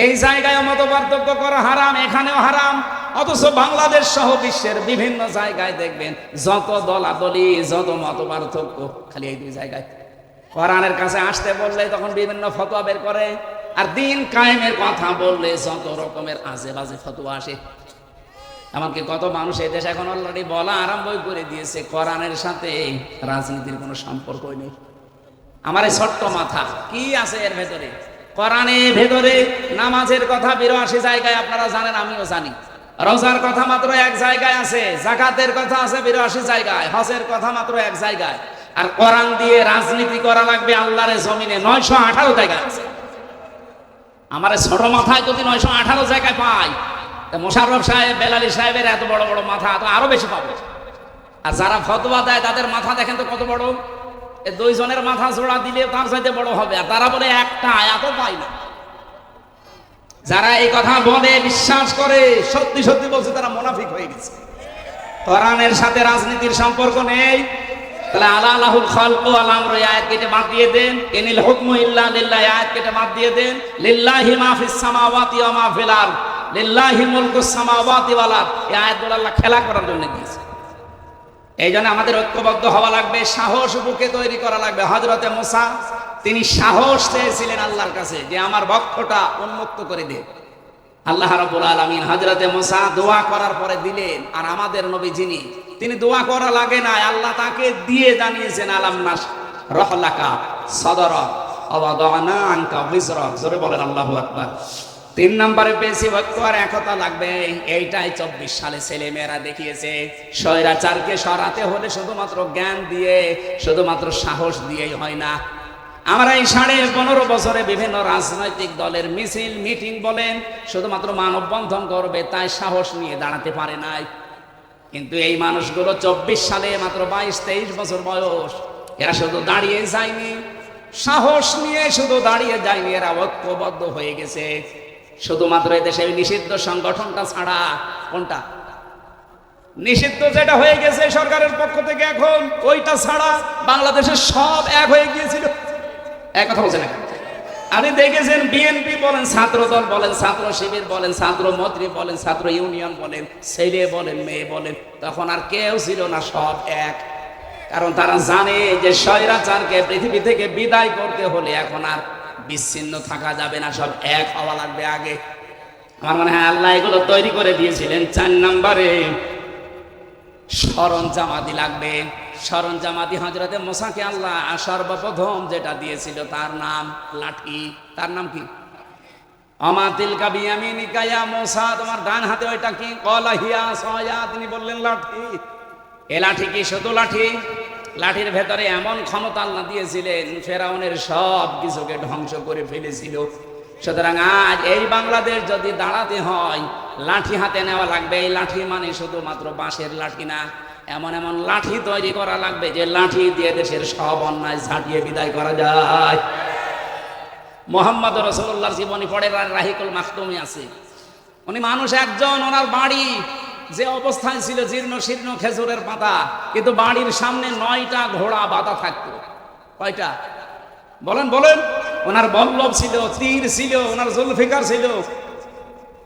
এই জায়গায় মতপার্থক্য করা হারাম, এখানেও হারাম। অথচ বাংলাদেশ সহ বিশ্বের বিভিন্ন জায়গায় দেখবেন যত দলাদলি, যত মতপার্থক্য, খালি এই 2 জায়গায়। কোরআনের কাছে আসতে বললে তখন বিভিন্ন ফতোয়া বের করে, আর দিন কায়েমের কথা বললে যত রকমের আজে বাজে ফতোয়া আসে। এমনকি কত মানুষ এই দেশে এখন অলরেডি বলা আরম্ভ করে দিয়েছে কোরআনের সাথে রাজনীতির কোনো সম্পর্কই নেই। আমার এই ছোট্ট মাথা কি আছে এর ভেতরে? কোরআনের ভেতরে নামাজের কথা 82 জায়গায়, আপনারা জানেন, আমিও জানি। রোজার কথা মাত্র 1 জায়গায় আছে, যাকাতের কথা আছে 82 জায়গায়, হজের কথা মাত্র 1 জায়গায়। আর কোরআন দিয়ে রাজনীতি করা লাগবে আল্লাহর জমিনে 918 জায়গায় আছে। আমার ছোট মাথায় যদি 918 জায়গায় পাই, মোশাররফ সাহেব, বেলালী সাহেবের এত বড় বড় মাথা তো আরো বেশি পাবে। আর যারা ফতোয়া দেয় তাদের মাথা দেখেন তো কত বড়। এই 2 জনের মাথা জোড়া দিলে তার চাইতে বড় হবে, আর তারা বলে একটা আয়াতও পায় না। যারা এই কথা বলে, বিশ্বাস করে, সত্যি সত্যি বলছে, তারা মুনাফিক হয়ে গেছে। কোরআনের সাথে রাজনীতির সম্পর্ক নেই। তাহলে আলাহুল খালকু ওয়াল আমরু আয়াত কেটে বাদ দিয়ে দেন, ইনিল হুকমু ইল্লা লিল্লাহ আয়াত কেটে বাদ দিয়ে দেন, লিল্লাহি মা ফিস সামাওয়াতি ওয়া মা ফিল আরদ, লিল্লাহি মুলকুস সামাওয়াতি ওয়াল আরদ। এই আয়াতগুলো আল্লাহ খেলা করার জন্য দিয়েছে। এই জন্য আমাদের ঐক্যবদ্ধ হওয়া লাগবে, সাহস বুকে তৈরি করা লাগবে। হযরতে মুসা তিনি সাহস চেয়েছিলেন আল্লাহর কাছে যে আমার বক্ষটা উন্মুক্ত করে দে। আল্লাহ রাব্বুল আলামিন হযরতে মুসা দোয়া করার পরে দিলেন। আর আমাদের নবী যিনি, তিনি দোয়া করা লাগে না, আল্লাহ তাকে দিয়ে জানিয়েছেন আলাম নাশরাহ লাকা সাদরাক ওয়া ওয়াদা'না আনকা বিজরাক। জোরে বলেন আল্লাহু আকবার। তিন নম্বরে পেয়েছি ঐক্য আর একতা লাগবে। এইটাই 24 সালে ছেলে মেয়েরা দেখিয়েছে। স্বৈরাচারকে সরাতে হলে শুধুমাত্র জ্ঞান দিয়ে, শুধুমাত্র সাহস দিয়েই হয় না। আমরা এই 15.5 বছরে বিভিন্ন রাজনৈতিক দলের মিছিল মিটিং বলেন, শুধুমাত্র মানববন্ধন করবে তাই সাহস নিয়ে দাঁড়াতে পারে নাই। কিন্তু এই মানুষগুলো 24 সালে মাত্র 22-23 বছর বয়স, এরা শুধু দাঁড়িয়ে যায়নি, সাহস নিয়ে শুধু দাঁড়িয়ে যায়নি, এরা ঐক্যবদ্ধ হয়ে গেছে। শুধুমাত্র এদেশে নিষিদ্ধ সংগঠনটা ছাড়া। কোনটা নিষিদ্ধ? যেটা হয়ে গেছে সরকারের পক্ষ থেকে এখন, ওইটা ছাড়া বাংলাদেশের সব এক হয়ে গিয়েছিল। এক কথা বলছেন না? আপনি দেখেছেন বিএনপি বলেন, ছাত্র দল বলেন, ছাত্র শিবির বলেন, ছাত্র মন্ত্রী বলেন, ছাত্র ইউনিয়ন বলেন, ছেলে বলেন, মেয়ে বলেন, তখন আর কেউ ছিল না, সব এক। কারণ তারা জানে যে স্বৈরাচারকে পৃথিবী থেকে বিদায় করতে হলে এখন আর বিচ্ছিন্ন থাকা যাবে না, সব এক হওয়া লাগবে আগে। আমার মনে হয় আল্লাহ এগুলো তৈরি করে দিয়েছিলেন। 4 নম্বরে সরঞ্জামাদি লাগবে। সরঞ্জামাদি হযরতে মুসাকে আল্লাহ সর্বপ্রথম যেটা দিয়েছিল তার নাম লাঠি। তার নাম কি? আমা তিলকা বিয়ামিনিকা ইয়া মুসা, তোমার ডান হাতে ওইটা কি? ক্বালা হিয়া আসায়া, তিনি বললেন লাঠি। এ লাঠি কি শুধু লাঠি? লাঠির ভেতরে এমন ক্ষমতা আল্লাহ দিয়েছিলেন, ফেরাউনের সব কিছুকে ধ্বংস করে ফেলেছিল। সুতরাং আজ এই বাংলাদেশ যদি দাঁড়াতে হয়, লাঠি হাতে নেওয়া লাগবে। এই লাঠি মানে শুধুমাত্র বাঁশের লাঠি না, এমন এমন লাঠি তৈরি করা লাগবে যে লাঠি দিয়ে দেশের সব অন্যায় ঝাঁটিয়ে বিদায় করা যায়। মুহাম্মদ রাসূলুল্লাহর জীবনী পড়ে রাহিকুল মাখতুমি আছে। উনি মানুষ একজন, ওনার বাড়ি যে অবস্থায় ছিল জীর্ণ শীর্ণ খেজুরের পাতা, কিন্তু বাড়ির সামনে 9টা ঘোড়া বাঁধা থাকতো। কয়টা বলেন বলেন? ওনার বল্লভ ছিল, তীর ছিল, ওনার জুলফিকার ছিল,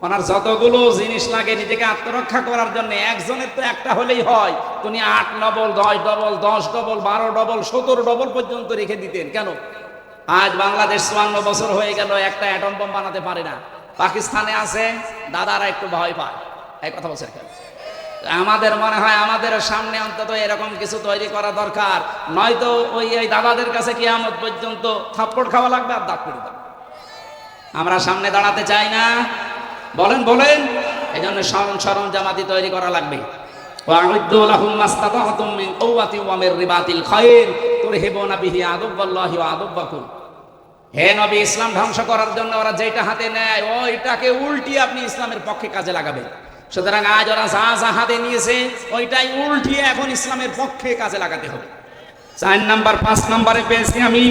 ওনার যতগুলো জিনিস লাগে নিজেকে আত্মরক্ষা করার জন্য, একজনের তো একটা হলেই হয়, তিনি 8 double 10 double 10 double 12 double 17 double পর্যন্ত রেখে দিতেন। কেন? আজ বাংলাদেশ 54 বছর হয়ে গেল, একটা অ্যাটম বোম বানাতে পারে না। পাকিস্তানে আছে, দাদারা একটু ভয় পায়। এই কথা বলছেন। আমাদের মনে হয় আমাদের সামনে অন্তত এরকম কিছু তৈরি করা দরকার, নয়তো ওই দাদাদের কাছে কিয়ামত পর্যন্ত থাপ্পড় খাওয়া লাগবে আর দাঁত পড়ে যাবে। আমরা সামনে দাঁড়াতে চাই না, বলেন বলেন? এই জন্য সরঞ্জামাদি তৈরি করা লাগবে। ওয়া'উদ্দু লাহুম মাসতাতা'তুম মিন কুওয়াতিন ওয়া মির রিবাতিল খায়র তুরহিবুনা বিহি আদুওয়াল্লাহি ওয়া আদুওয়াকুম। হে নবী, ইসলাম ধ্বংস করার জন্য ওরা যেটা হাতে নেয়, ওইটাকে উল্টিয়ে আপনি ইসলামের পক্ষে কাজে লাগাবেন। সুতরাং আজ ওরা যা হাতে নিয়েছে ওইটাই উল্টিয়ে এখন ইসলামের পক্ষে কাজে লাগাতে হবে। 4 নাম্বার 5 নম্বরে পেয়েছি আমি,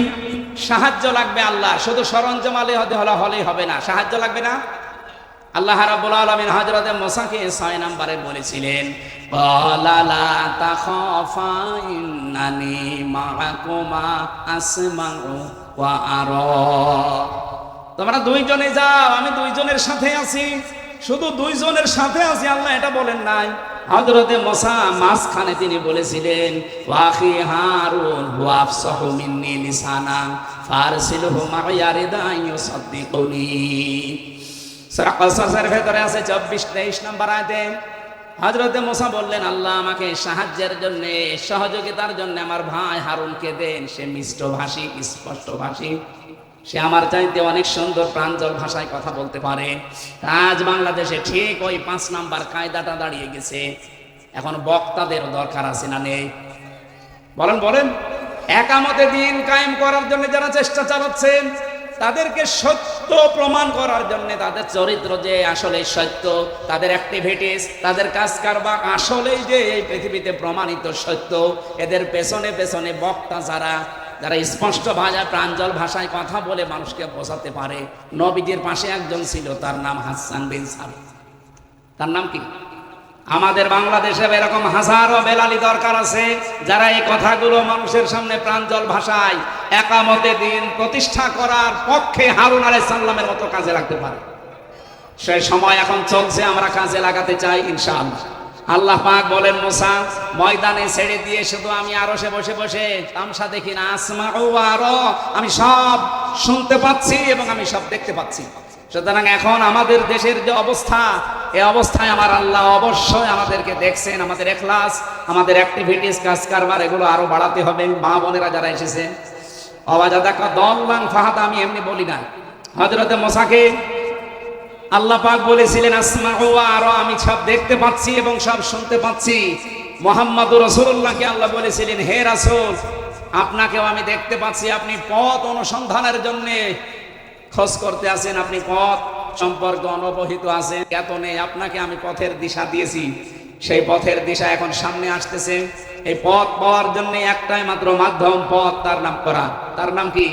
সাহায্য লাগবে আল্লাহ। শুধু সরঞ্জাম হলেই হবে না, সাহায্য লাগবে না। আল্লাহ রাব্বুল আলামিন হযরতে মুসাকে 6 নম্বরে বলেছিলেন, ক্বালা লা তাখাফা ইন্নানি মাআকুমা আসমাউ ওয়া আরা। তোমরা 2 জনে যাও, আমি 2 জনের সাথে আছি। শুধু 2 জনের সাথে আছি আল্লাহ এটা বলেন নাই। হযরতে মুসা মাঝখানে তিনি বলেছিলেন, ওয়াখি হারুন হুয়া আফসাহু মিন্নি লিসানা ফারসিলহু মা'ইয়া রিদান ইউসাদ্দিকুনি। সূরা কসসের ভেতরে আছে 24-23 নম্বর আয়াতে হযরতে মুসা বললেন, আল্লাহ আমাকে সাহায্যের জন্য, সহযোগিতার জন্য আমার ভাই হারুনকে দেন। সে মিষ্টভাষী, স্পষ্টভাষী, সে আমার চাইতে অনেক সুন্দর প্রাঞ্জল ভাষায় কথা বলতে পারে। আজ বাংলাদেশে ঠিক ওই 5 নাম্বার কায়দাটা দাঁড়িয়ে গেছে। এখন বক্তাদের দরকার আছে না নেই? বলেন বলেন? একামতে দিন কায়েম করার জন্য যারা চেষ্টা চালাচ্ছেন, তাদেরকে সত্য প্রমাণ করার জন্য, তাদের চরিত্র যে আসলে সত্য, তাদের অ্যাক্টিভিটিস, তাদের কাজ কারবার আসলেই যে এই পৃথিবীতে প্রমাণিত সত্য, এদের পেছনে পেছনে বক্তা যারা স্পষ্ট ভাষায় প্রাঞ্জল ভাষায় কথা বলে মানুষকে বোঝাতে পারে। নবীজির পাশে একজন ছিল, তার নাম হাসান বিন সাবিত। তার নাম কি? আমাদের বাংলাদেশে এরকম হাজারো বেলালি দরকার আছে, যারা এই কথাগুলো মানুষের সামনে প্রাঞ্জল ভাষায় একামতে দিন প্রতিষ্ঠা করার পক্ষে হারুন আলাইহিস সালামের মতো কাজে লাগতে পারে। সেই সময় এখন চলছে, আমরা কাজে লাগাতে চাই ইনশাআল্লাহ। আল্লাহ পাক বলেন, মুসা ময়দানে ছেড়ে দিয়ে শুধু আমি আরশে বসে বসে তামসা দেখি না, আসমাউ ওয়া আরা, আমি সব শুনতে পাচ্ছি এবং আমি সব দেখতে পাচ্ছি। সুতরাং এখন আমাদের দেশের যে অবস্থা, এই অবস্থায় আমার আল্লাহ অবশ্যই আমাদেরকে দেখছেন। আমাদের ইখলাস, আমাদের অ্যাক্টিভিটিস, কাজ কারবার এগুলো আরো বাড়াতে হবে। মা বোনেরা যারা এসেছেন, অবাজাদাকা দল্লাং ফাহাদা, আমি এমনি বলি না। হযরতে মুসাকে আল্লাহ পাক বলেছিলেন আসমাউ ওয়া আরা, আমি সব দেখতে পাচ্ছি এবং সব শুনতে পাচ্ছি। মুহাম্মদুর রাসূলুল্লাহকে আল্লাহ বলেছিলেন, হে রাসূল, আপনাকেও আমি দেখতে পাচ্ছি, আপনি পথ অনুসন্ধানের জন্য খোঁজ করতে আছেন, আপনি পথ সম্পর্কে অনবহিত আছেন, জ্ঞাত নেই। আপনাকে আমি পথের দিশা দিয়েছি, সেই পথের দিশা এখন সামনে আসতেছে। এই পথ পাওয়ার জন্য একটাই মাত্র মাধ্যম, পথ, তার নাম কোরআন। তার নাম কি?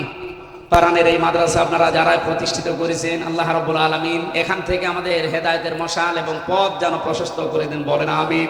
কোরআনের এই মাদ্রাসা আপনারা যারা প্রতিষ্ঠিত করেছেন, আল্লাহ রাব্বুল আলামিন এখান থেকে আমাদের হেদায়েতের মশাল এবং পথ যেন প্রশস্ত করে দেন, বলেন আমিন।